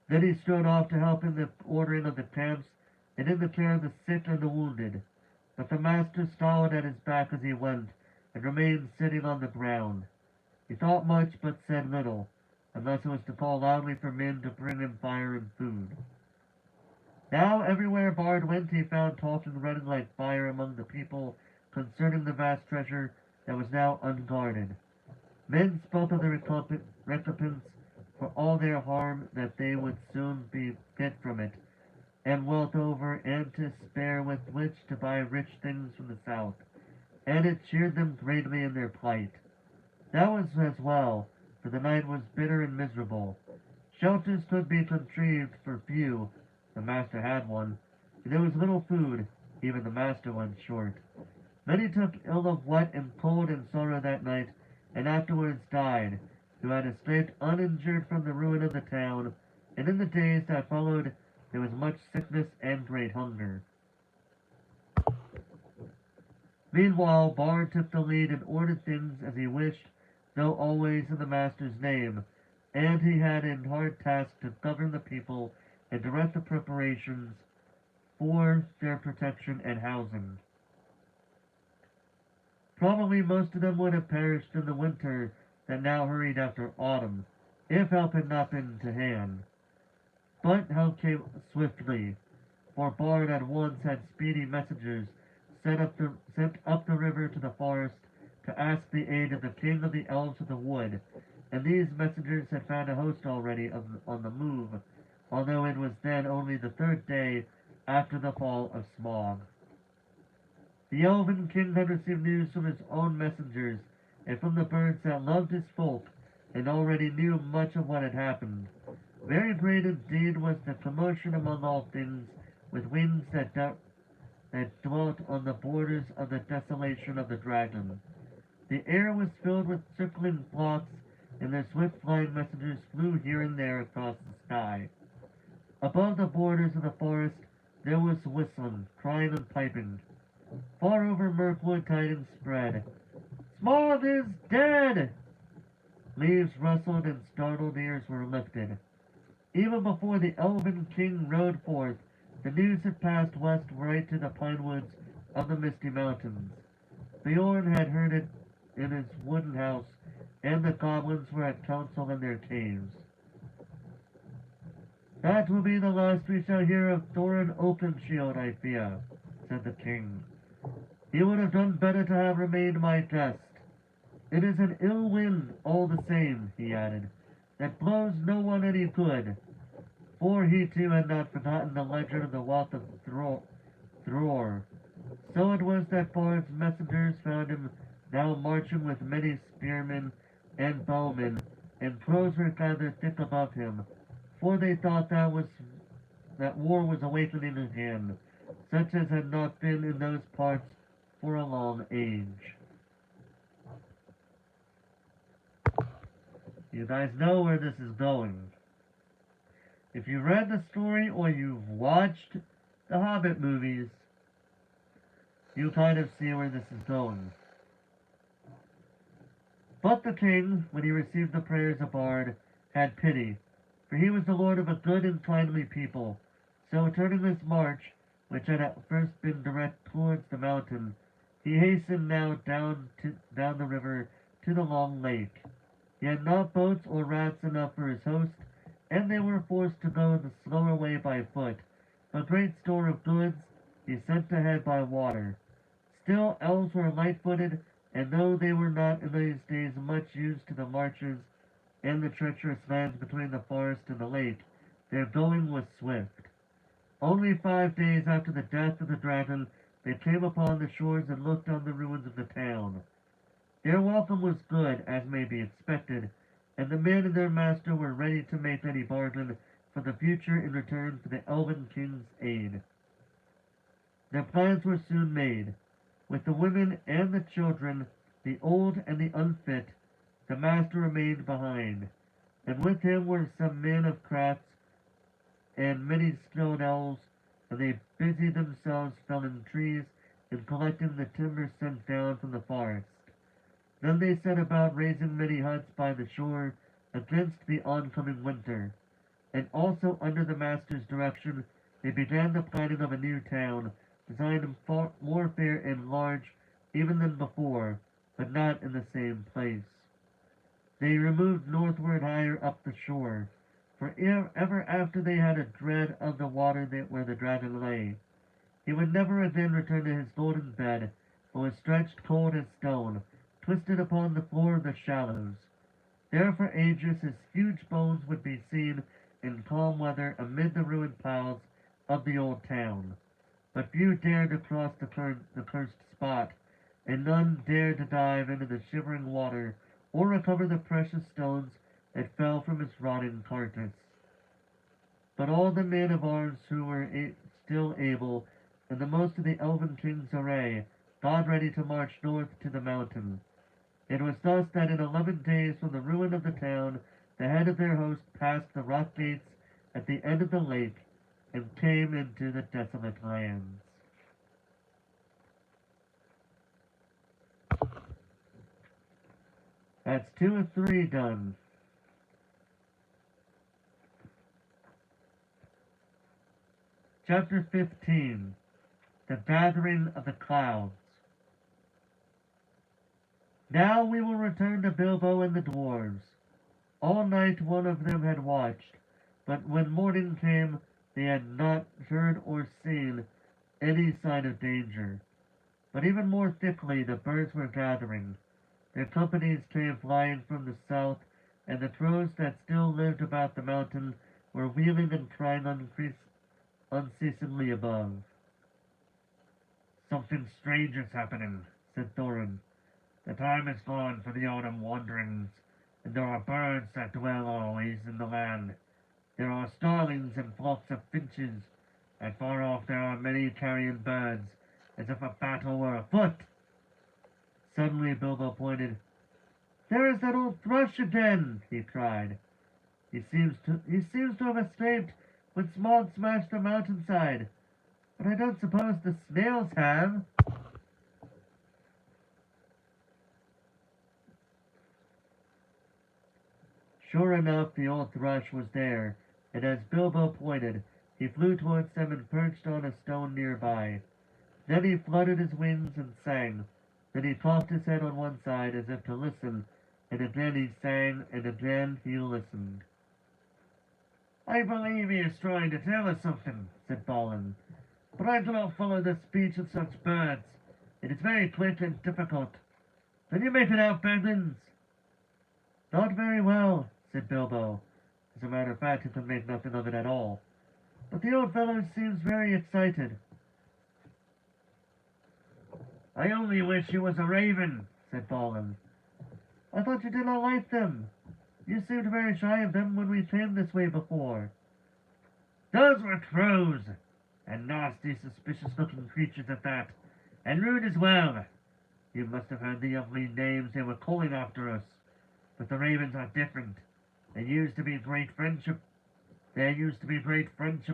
Then he strode off to help in the ordering of the camps and in the care of the sick and the wounded. But the master scowled at his back as he went, and remained sitting on the ground. He thought much, but said little, unless it was to call loudly for men to bring him fire and food. Now everywhere Bard went he found talking running like fire among the people concerning the vast treasure that was now unguarded. Men spoke of the recompense for all their harm that they would soon get from it, and wealth over and to spare with which to buy rich things from the south, and it cheered them greatly in their plight. That was as well, for the night was bitter and miserable. Shelters could be contrived for few, the master had one, and there was little food, even the master went short. Many took ill of wet and cold and sorrow that night, and afterwards died, who had escaped uninjured from the ruin of the town, and in the days that followed there was much sickness and great hunger. Meanwhile, Bard took the lead and ordered things as he wished, though always in the master's name, and he had in hard task to govern the people and direct the preparations for their protection and housing. Probably most of them would have perished in the winter that now hurried after autumn, if help had not been to hand. But help came swiftly, for Bard at once had speedy messengers sent up the river to the forest to ask the aid of the king of the elves of the wood, and these messengers had found a host already on the move, although it was then only the third day after the fall of Smog. The elven king had received news from his own messengers, and from the birds that loved his folk, and already knew much of what had happened. Very great indeed was the commotion among all things, with wings that dwelt on the borders of the desolation of the dragon. The air was filled with circling flocks, and their swift flying messengers flew here and there across the sky. Above the borders of the forest there was whistling, crying, and piping. Far over Mirkwood tidings spread. Smog is dead! Leaves rustled and startled ears were lifted. Even before the elven king rode forth, the news had passed west right to the pine woods of the Misty Mountains. Bjorn had heard it in his wooden house, and the goblins were at council in their caves. That will be the last we shall hear of Thorin Oakenshield, I fear, said the king. He would have done better to have remained my guest. It is an ill wind all the same, he added, that blows no one any good, for he too had not forgotten the legend of the Walk of Thror. So it was that Bard's messengers found him now marching with many spearmen and bowmen, and crows were gathered thick above him, for they thought that war was awakening again, such as had not been in those parts for a long age. You guys know where this is going. If you read the story or you've watched the Hobbit movies, you kind of see where this is going. But the king, when he received the prayers of Bard, had pity, for he was the lord of a good and kindly people. So turning his march, which had at first been direct towards the mountain, he hastened now down the river to the long lake. He had not boats or rafts enough for his host, and they were forced to go the slower way by foot. A great store of goods he sent ahead by water. Still, elves were light-footed, and though they were not in these days much used to the marches and the treacherous lands between the forest and the lake, their going was swift. Only 5 days after the death of the dragon, they came upon the shores and looked on the ruins of the town. Their welcome was good, as may be expected, and the men and their master were ready to make any bargain for the future in return for the elven king's aid. Their plans were soon made. With the women and the children, the old and the unfit, the master remained behind, and with him were some men of crafts and many skilled elves, and they busied themselves felling trees and collecting the timber sent down from the forest. Then they set about raising many huts by the shore against the oncoming winter, and also under the master's direction they began the planning of a new town, designed far more fair and large even than before, but not in the same place. They removed northward higher up the shore, for ever after they had a dread of the water where the dragon lay. He would never again return to his golden bed, but was stretched cold as stone, twisted upon the floor of the shallows. There for ages his huge bones would be seen in calm weather amid the ruined piles of the old town. But few dared to cross the cursed spot, and none dared to dive into the shivering water or recover the precious stones that fell from his rotting carcass. But all the men of arms who were still able, and the most of the elven king's array, got ready to march north to the mountain. It was thus that in 11 days from the ruin of the town, the head of their host passed the rock gates at the end of the lake and came into the desolate lands. That's 2 of 3 done. Chapter 15. The Gathering of the Clouds. Now we will return to Bilbo and the dwarves. All night one of them had watched, but when morning came they had not heard or seen any sign of danger. But even more thickly the birds were gathering. Their companies came flying from the south, and the crows that still lived about the mountain were wheeling and crying unceasingly above. "Something strange is happening," said Thorin. "The time is gone for the autumn wanderings, and there are birds that dwell always in the land. There are starlings and flocks of finches, and far off there are many carrion birds, as if a battle were afoot." Suddenly Bilbo pointed. "There is that old thrush again!" he cried. He seems to have escaped when Smaug smashed the mountainside. But I don't suppose the snails have." Sure enough, the old thrush was there, and as Bilbo pointed, he flew towards them and perched on a stone nearby. Then he fluttered his wings and sang. Then he tossed his head on one side as if to listen, and again he sang, and again he listened. "I believe he is trying to tell us something," said Balin. "But I do not follow the speech of such birds. It is very quick and difficult. Can you make it out, Baggins?" "Not very well," said Bilbo. As a matter of fact, he could make nothing of it at all. "But the old fellow seems very excited." "I only wish he was a raven," said Balin. "I thought you did not like them. You seemed very shy of them when we came this way before." "Those were crows, and nasty, suspicious-looking creatures at that, and rude as well. You must have heard the ugly names they were calling after us. But the ravens are different. There used to be great friendship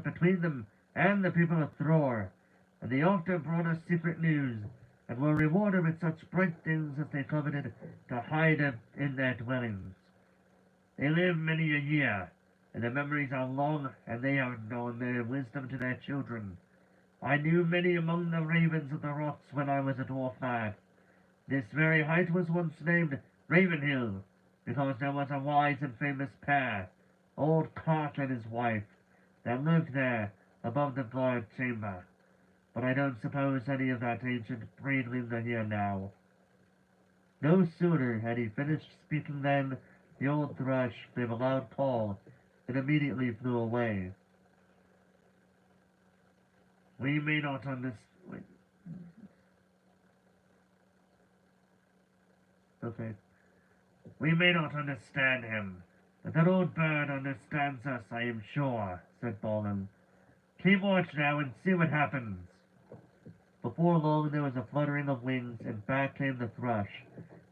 between them and the people of Thror, and they often brought us secret news, and were rewarded with such bright things as they coveted to hide in their dwellings. They live many a year, and their memories are long, and they have known their wisdom to their children. I knew many among the ravens of the rocks when I was a dwarf lad. This very height was once named Ravenhill, because there was a wise and famous pair, old Cark and his wife, that lived there above the guard chamber. But I don't suppose any of that ancient breedlings are here now." No sooner had he finished speaking than the old thrush gave a loud call and immediately flew away. "We may not understand." Okay. "We may not understand him, but that old bird understands us, I am sure," said Balin. "Keep watch now and see what happens." Before long there was a fluttering of wings, and back came the thrush,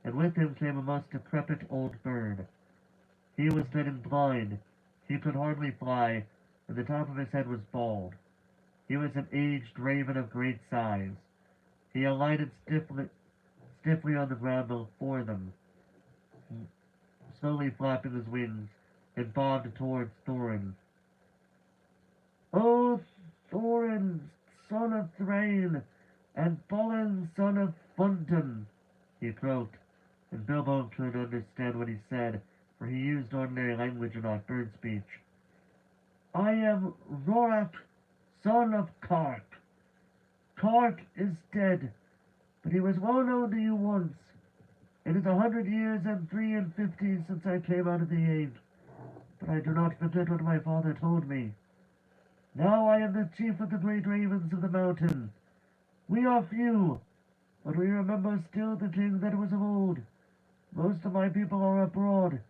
and with him came a most decrepit old bird. He was getting blind. He could hardly fly, and the top of his head was bald. He was an aged raven of great size. He alighted stiffly on the ground before them, slowly flapping his wings, and bobbed towards Thorin. "O Thorin, son of Thrain, and Balin, son of Fundon," he croaked, and Bilbo could understand what he said, for he used ordinary language and not bird speech. "I am Rorak, son of Cark. Cark is dead, but he was well known to you once. It is 100 years and 53 since I came out of the age, but I do not forget what my father told me. Now I am the chief of the great ravens of the mountain. We are few, but we remember still the king that was of old. Most of my people are abroad,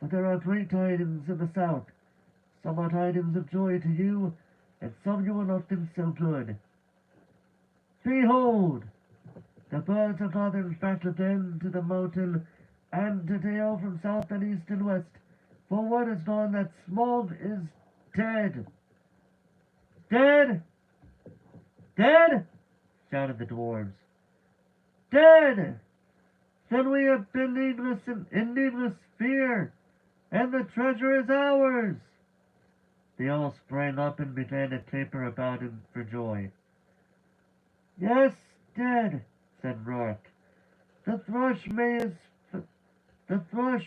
but there are great tidings in the south. Some are tidings of joy to you, and some you will not think so good. Behold!" The birds are gathering back again to the mountain and to hail from south and east and west, for word has gone that Smog is dead. Dead! Dead! Shouted the dwarves. Dead! Then we have been in needless fear, and the treasure is ours! They all sprang up and began to caper about him for joy. Yes, dead, said Rourke. The thrush the thrush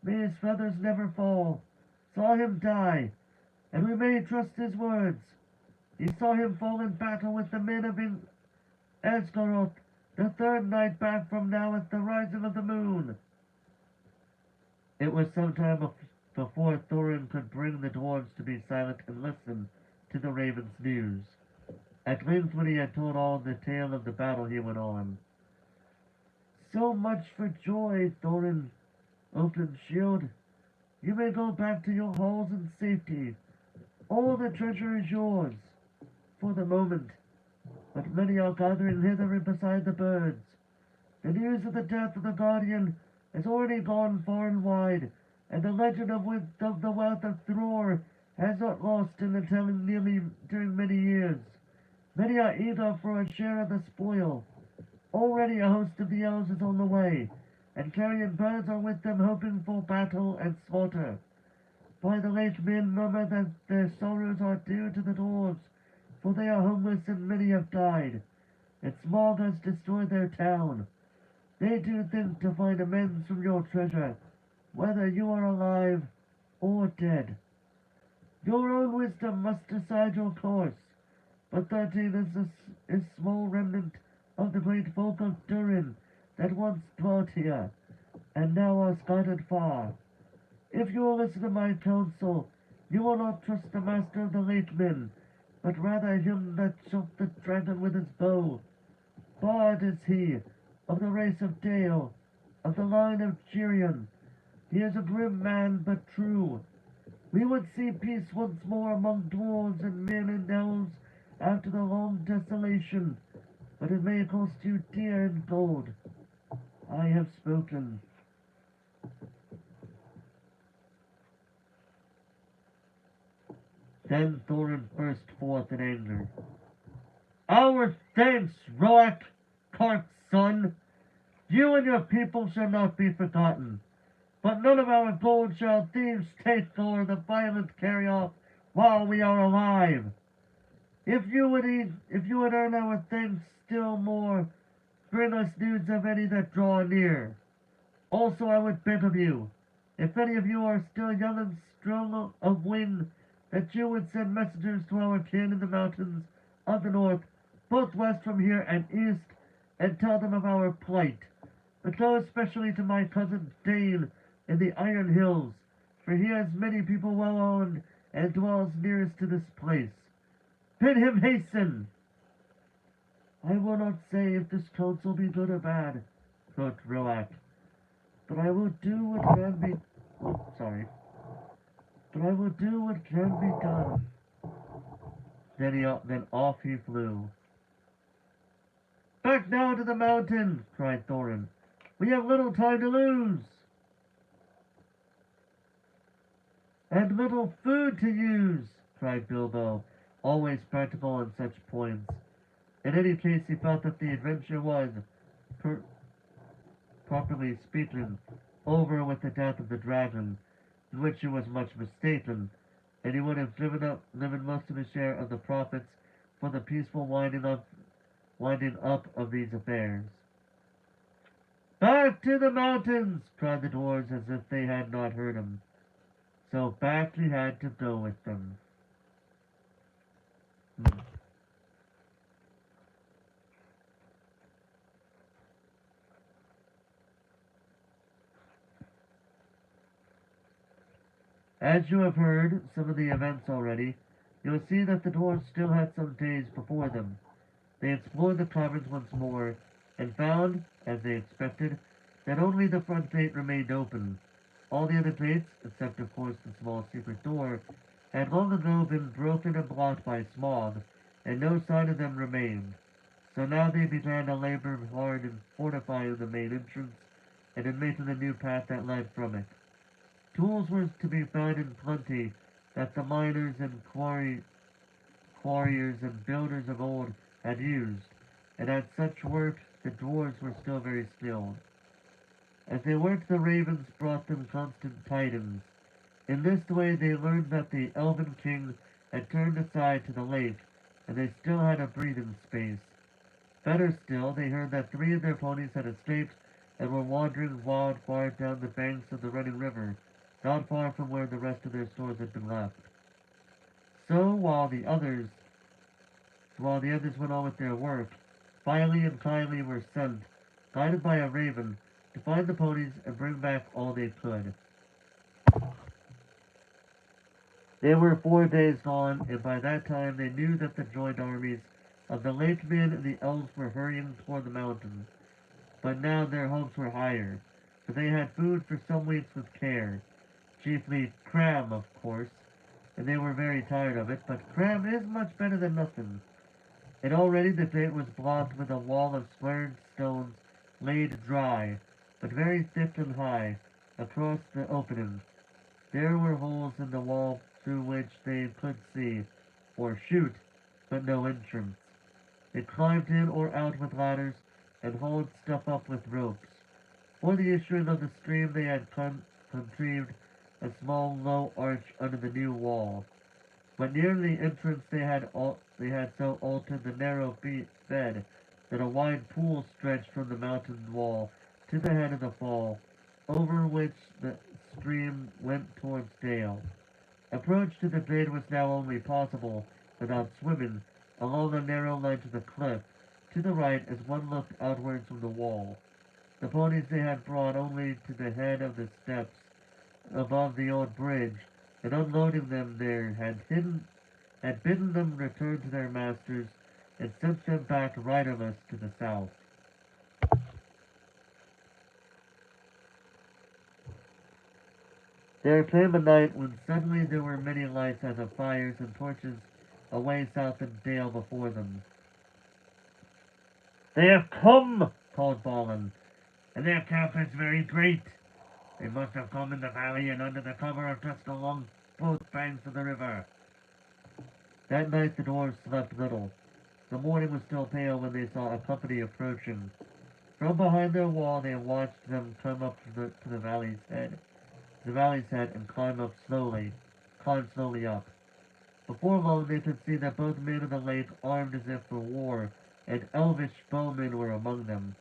may his feathers never fall, saw him die, and we may trust his words. He saw him fall in battle with the men of Asgaroth, the third night back from now at the rising of the moon. It was some time before Thorin could bring the dwarves to be silent and listen to the raven's news. At length, when he had told all the tale of the battle, he went on. So much for joy, Thorin, Oakenshield. You may go back to your halls in safety. All the treasure is yours, for the moment. But many are gathering hither beside the birds. The news of the death of the Guardian has already gone far and wide, and the legend of the wealth of Thror has not lost in the telling nearly during many years. Many are eager for a share of the spoil. Already a host of the elves is on the way, and carrion birds are with them hoping for battle and slaughter. By the lake men murmur that their sorrows are due to the dwarves, for they are homeless and many have died, and Smog has destroyed their town. They do think to find amends from your treasure, whether you are alive or dead. Your own wisdom must decide your course, but 13 is small remnant of the great folk of Durin that once dwelt here, and now are scattered far. If you will listen to my counsel, you will not trust the master of the lake men, but rather him that shot the dragon with his bow. Bard is he, of the race of Dale, of the line of Girion. He is a grim man, but true. We would see peace once more among dwarves and men and elves after the long desolation, but it may cost you dear in gold. I have spoken. Then Thorin burst forth in anger. Our thanks, Roark, Kark's son! You and your people shall not be forgotten, but none of our gold shall thieves take or the violent carry off while we are alive. If you would earn our thanks still more, bring us news of any that draw near. Also I would beg of you, if any of you are still young and strong of wing, that you would send messengers to our kin in the mountains of the north, both west from here and east, and tell them of our plight. But go especially to my cousin Dane in the Iron Hills, for he has many people well armed and dwells nearest to this place. Bid him hasten. I will not say if this counsel be good or bad, quoth Roark, but I will do what can be. But I will do what can be done. Then off he flew. Back now to the mountain, cried Thorin. We have little time to lose. And little food to use, cried Bilbo, always practical on such points. In any case, he felt that the adventure was, properly speaking, over with the death of the dragon, in which he was much mistaken, and he would have given most of his share of the profits for the peaceful winding up of these affairs. Back to the mountains, cried the dwarves as if they had not heard him. So back he had to go with them. As you have heard some of the events already, you will see that the dwarves still had some days before them. They explored the caverns once more, and found, as they expected, that only the front gate remained open. All the other gates, except of course the small secret door, had long ago been broken and blocked by Smog, and no sign of them remained. So now they began to labor hard in fortifying the main entrance and in making a new path that led from it. Tools were to be found in plenty that the miners and quarriers and builders of old had used, and at such work the dwarves were still very skilled. As they worked, the ravens brought them constant tidings. In this way they learned that the elven king had turned aside to the lake, and they still had a breathing space. Better still, they heard that 3 of their ponies had escaped and were wandering wild far down the banks of the running river, not far from where the rest of their stores had been left. So while the others went on with their work, Filey and Kylie were sent, guided by a raven, to find the ponies and bring back all they could. They were 4 days gone, and by that time they knew that the joined armies of the lake men and the elves were hurrying toward the mountains. But now their hopes were higher, for they had food for some weeks with care, chiefly cram, of course, and they were very tired of it, but cram is much better than nothing. And already the grate was blocked with a wall of squared stones laid dry, but very thick and high, across the opening. There were holes in the wall through which they could see, or shoot, but no entrance. They climbed in or out with ladders, and hauled stuff up with ropes. For the issuing of the stream they had contrived a small low arch under the new wall. But near the entrance they had so altered the narrow bed that a wide pool stretched from the mountain wall to the head of the fall, over which the stream went towards Dale. Approach to the glade was now only possible, without swimming, along a narrow ledge of the cliff, to the right as one looked outwards from the wall. The ponies they had brought only to the head of the steps above the old bridge, and unloading them there had bidden them return to their masters, and sent them back riderless to the south. There came a night when suddenly there were many lights as of fires and torches away south of Dale before them. "They have come!" called Balin, "and their camp is very great. They must have come in the valley and under the cover of dusk along both banks of the river." That night the dwarves slept little. The morning was still pale when they saw a company approaching. From behind their wall they watched them come up to the valley's head, and climb slowly up. Before long they could see that both men of the lake armed as if for war, and elvish bowmen were among them.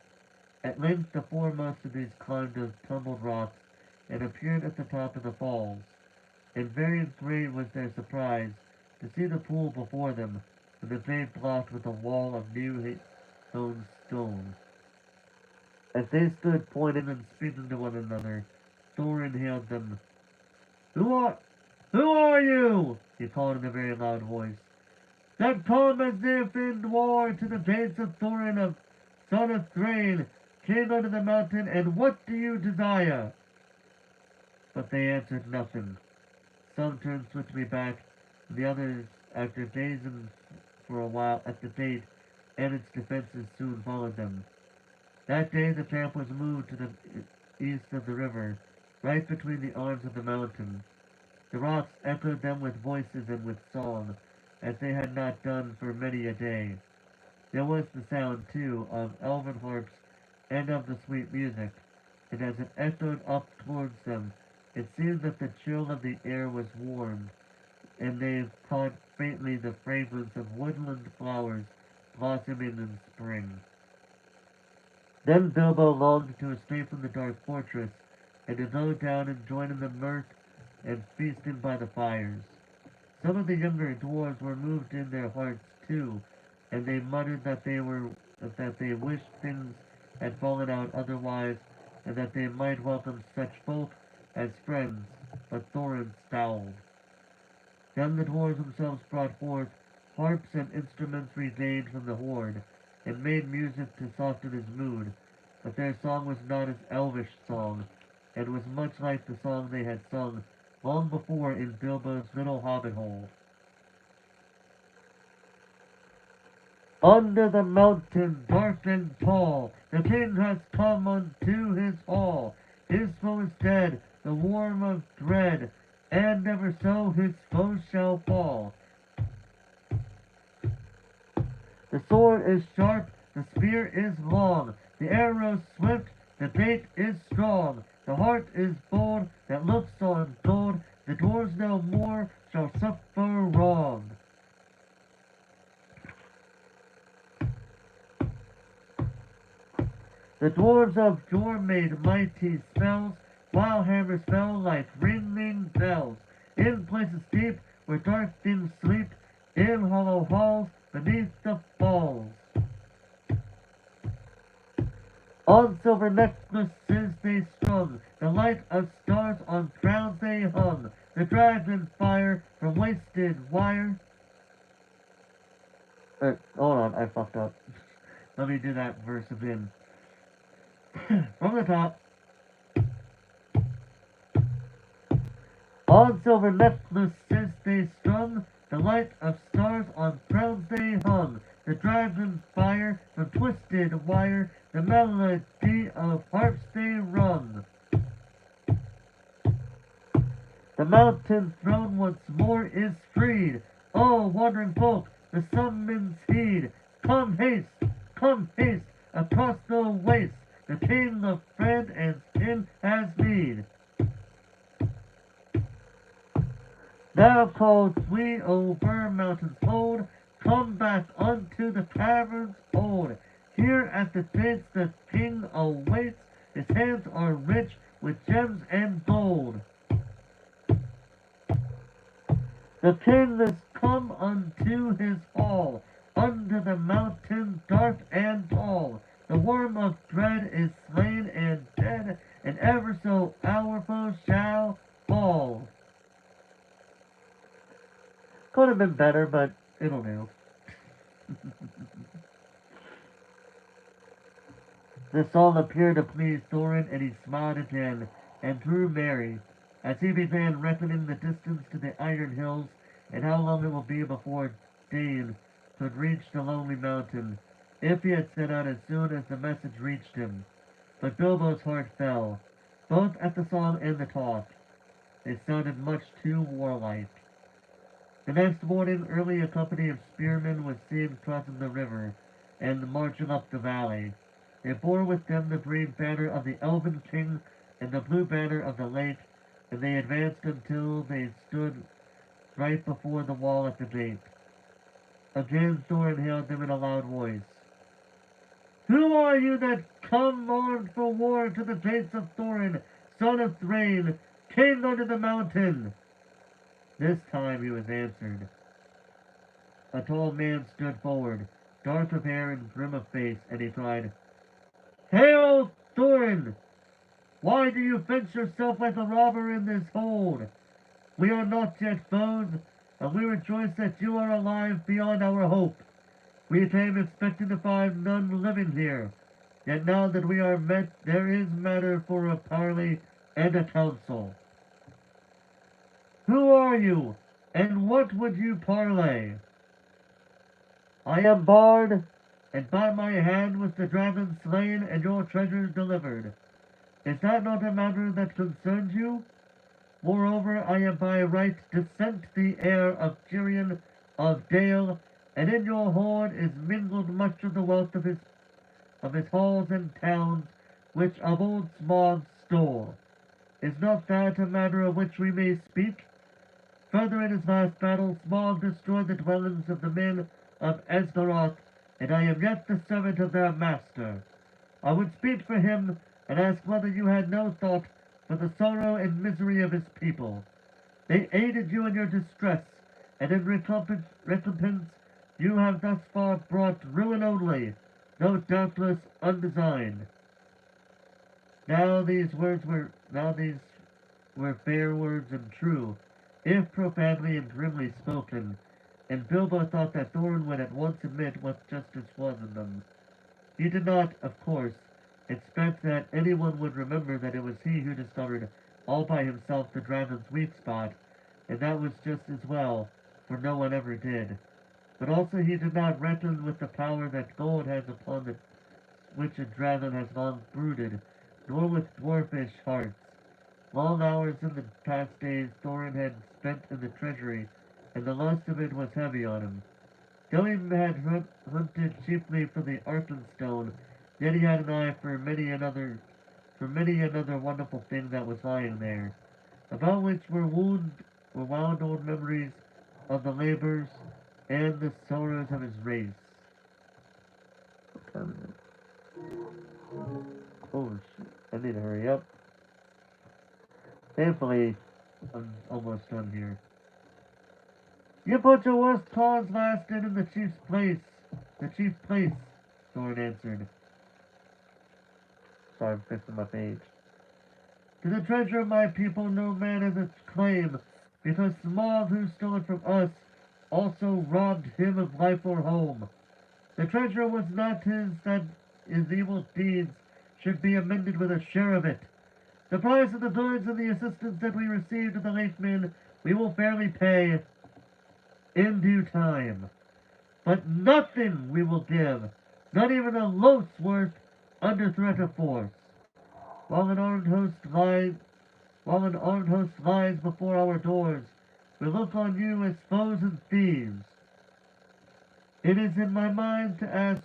At length the foremost of these climbed those tumbled rocks, and appeared at the top of the falls, and very great was their surprise to see the pool before them, and the glade blocked with a wall of new hewn stone. As they stood pointing and speaking to one another, Thorin hailed them. Who are you?" he called in a very loud voice. "That come as if in war to the gates of Thorin, of son of Thrain, king under the mountain, and what do you desire?" But they answered nothing. Some turned swiftly back, and the others, after gazing for a while at the gate and its defenses, soon followed them. That day the camp was moved to the east of the river, right between the arms of the mountain. The rocks echoed them with voices and with song, as they had not done for many a day. There was the sound, too, of elven harps and of the sweet music, and as it echoed up towards them, it seemed that the chill of the air was warmed, and they caught faintly the fragrance of woodland flowers blossoming in spring. Then Bilbo longed to escape from the dark fortress, and to go down and join in the mirth and feasting by the fires. Some of the younger dwarves were moved in their hearts too, and they muttered that they wished things had fallen out otherwise, and that they might welcome such folk as friends, but Thorin scowled. Then the dwarves themselves brought forth harps and instruments regained from the hoard, and made music to soften his mood, but their song was not his elvish song, and was much like the song they had sung long before in Bilbo's little hobbit hole. Under the mountain, dark and tall, the king has come unto his hall. His foe is dead, the worm of dread, and never so his foes shall fall. The sword is sharp, the spear is long, the arrow swift, the bait is strong. The heart is bold that looks on gold, the dwarves no more shall suffer wrong. The dwarves of Jor made mighty spells, while hammers fell like ringing bells. In places deep where dark things sleep, in hollow halls beneath the falls. On silver necklaces they strung, the light of stars on crowns they hung. The dragon fire from wasted wire. Hold on, I fucked up. Let me do that verse again. From the top. On silver necklaces they strung, the light of stars on crowns they hung. The dragon fire from twisted wire, the melody of harps they rung. The mountain throne once more is freed. Oh, wandering folk, the summons heed. Come haste, across the waste. The king of friend and kin has need. Now calls we over mountains old, come back unto the caverns old. Here at the gates the king awaits, his hands are rich with gems and gold. The king is come unto his hall, under the mountain dark and tall. The worm of dread is slain and dead, and ever so our foe shall fall. Could have been better, but it'll do. The song appeared to please Thorin, and he smiled again, and grew merry, as he began reckoning the distance to the Iron Hills, and how long it will be before Dain could reach the lonely mountain, if he had set out as soon as the message reached him. But Bilbo's heart fell, both at the song and the talk. It sounded much too warlike. The next morning, early, a company of spearmen was seen crossing the river and marching up the valley. They bore with them the green banner of the Elven King and the blue banner of the lake, and they advanced until they stood right before the wall at the gate. Again Thorin hailed them in a loud voice. Who are you that come armed for war to the gates of Thorin, son of Thrain, king under the mountain? This time he was answered. A tall man stood forward, dark of hair and grim of face, and he cried, Hail, Thorin! Why do you fence yourself like a robber in this hold? We are not yet foes, and we rejoice that you are alive beyond our hope. We came expecting to find none living here, yet now that we are met, there is matter for a parley and a council. Who are you, and what would you parley? I am Bard, and by my hand was the dragon slain and your treasures delivered. Is that not a matter that concerns you? Moreover, I am by right descent the heir of Tyrion of Dale, and in your hoard is mingled much of the wealth of his halls and towns, which of old Smaug stole. Is not that a matter of which we may speak? Further, in his last battle, Smaug destroyed the dwellings of the men of Esgaroth, and I am yet the servant of their master. I would speak for him, and ask whether you had no thought for the sorrow and misery of his people. They aided you in your distress, and in recompense you have thus far brought ruin only, though doubtless undesigned. Now these were fair words and true, if profanely and grimly spoken, and Bilbo thought that Thorin would at once admit what justice was in them. He did not, of course, expect that anyone would remember that it was he who discovered all by himself the dragon's weak spot, and that was just as well, for no one ever did. But also he did not reckon with the power that gold has upon the which a dragon has long brooded, nor with dwarfish hearts. Long hours in the past days Thorin had spent in the treasury, and the lust of it was heavy on him. Though he had hunted chiefly for the Arkenstone, yet he had an eye for many another wonderful thing that was lying there, about which were wound old memories of the labors and the sorrows of his race. What time is it? Oh shit! I need to hurry up. Thankfully, I'm almost done here. You put your worst cause last in the chief's place. The chief place, Thorin answered. Sorry, I'm fixing my page. To the treasure of my people no man has a claim, because Smaug, who stole it from us, also robbed him of life or home. The treasure was not his, that his evil deeds should be amended with a share of it. The price of the goods and the assistance that we received of the late men we will fairly pay in due time. But nothing we will give, not even a loaf's worth, under threat of force. While an armed host lies, while an armed host lies before our doors, we look on you as foes and thieves. It is in my mind to ask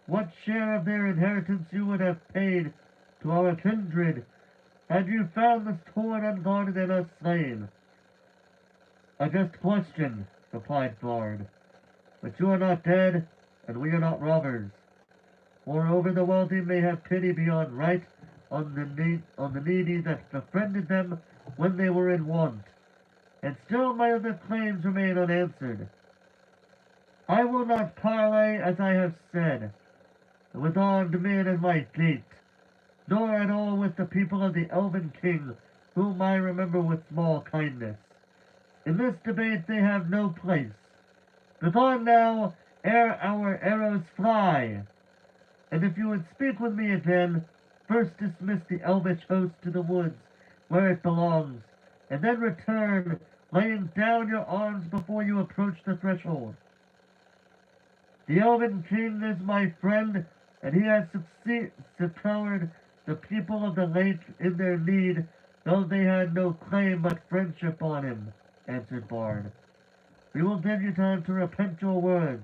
what share of their inheritance you would have paid to our kindred had you found this torn unguarded and us slain. A just question, replied Bard. But you are not dead, and we are not robbers. Moreover, the wealthy may have pity beyond right on the needy that befriended them when they were in want, and still my other claims remain unanswered. I will not parley as I have said, with armed men at my gate, nor at all with the people of the Elven King, whom I remember with small kindness. In this debate they have no place. Begone now, ere our arrows fly. And if you would speak with me again, first dismiss the elvish host to the woods, where it belongs, and then return, laying down your arms before you approach the threshold. The Elven King is my friend, and he has succored the people of the lake in their need, though they had no claim but friendship on him, answered Bard. We will give you time to repent your words.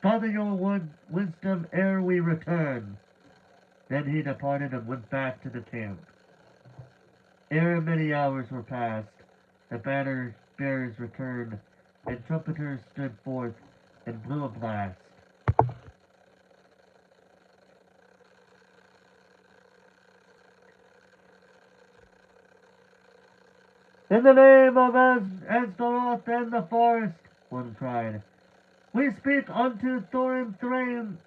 Gather your wisdom ere we return. Then he departed and went back to the camp. Ere many hours were past, the banner bearers returned, and trumpeters stood forth and blew a blast. In the name of Asgoroth and the forest, one cried, we speak unto Thorin Thrain,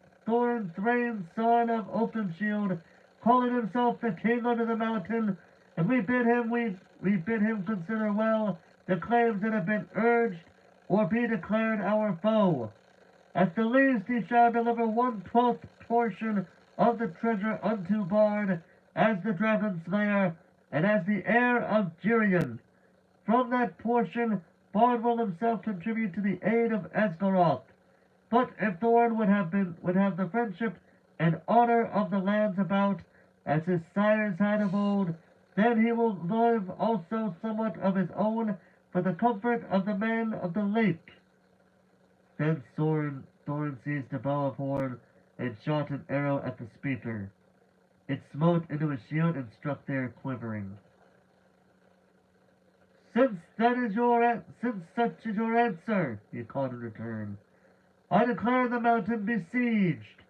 son of Oakenshield, calling himself the king under the mountain, and we bid him consider well the claims that have been urged, or be declared our foe. At the least he shall deliver 1/12th portion of the treasure unto Bard, as the dragon slayer, and as the heir of Girion. From that portion Bard will himself contribute to the aid of Asgaroth. But if Thorin would have the friendship and honor of the lands about, as his sires had of old, then he will live also somewhat of his own for the comfort of the men of the lake. Then Thorin seized a bow of horn and shot an arrow at the speaker. It smote into his shield and struck there quivering. Since such is your answer, he called in return, I declare the mountain besieged.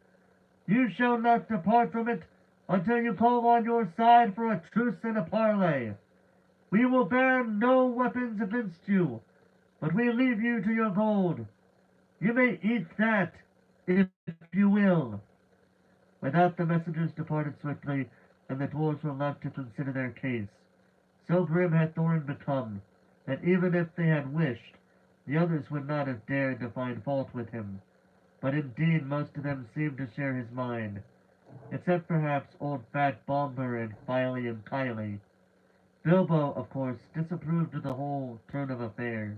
You shall not depart from it until you call on your side for a truce and a parley. We will bear no weapons against you, but we leave you to your gold. You may eat that, if you will. With that the messengers departed swiftly, and the dwarfs were left to consider their case. So grim had Thorin become, that even if they had wished, the others would not have dared to find fault with him. But indeed most of them seemed to share his mind, except perhaps old fat Bombur and Filey and Kiley. Bilbo, of course, disapproved of the whole turn of affairs.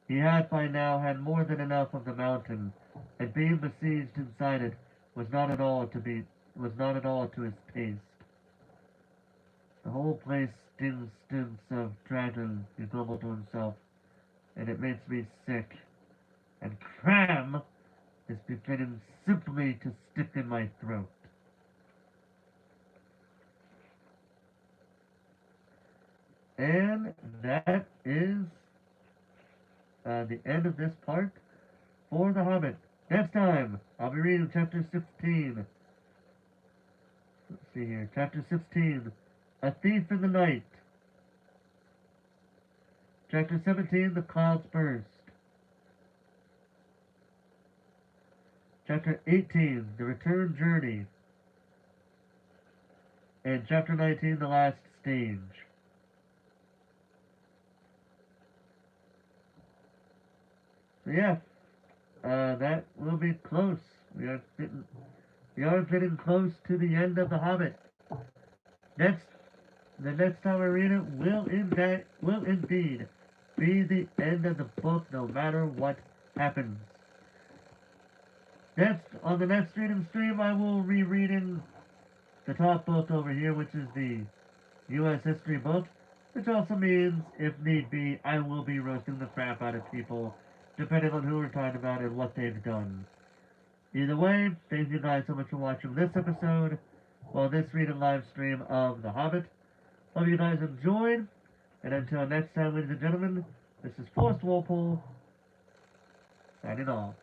He had by now had more than enough of the mountain, and being besieged inside it was not at all to his taste. The whole place stinks of dragon, he grumbled to himself, and it makes me sick. And cram is beginning simply to stick in my throat. And that is the end of this part for The Hobbit. Next time, I'll be reading chapter 16. Let's see here. Chapter 16, A Thief in the Night. Chapter 17, The Clouds Burst. Chapter 18, The Return Journey. And Chapter 19, The Last Stage. So yeah, that will be close. We are getting close to the end of The Hobbit. Next, the next time I read it will indeed be the end of the book, no matter what happens. Next, on the next reading stream, I will be reading the top book over here, which is the U.S. history book, which also means, if need be, I will be roasting the crap out of people, depending on who we're talking about and what they've done. Either way, thank you guys so much for watching this episode, this reading live stream of The Hobbit. Hope you guys enjoyed, and until next time, ladies and gentlemen, this is Forrest Walpole, signing off.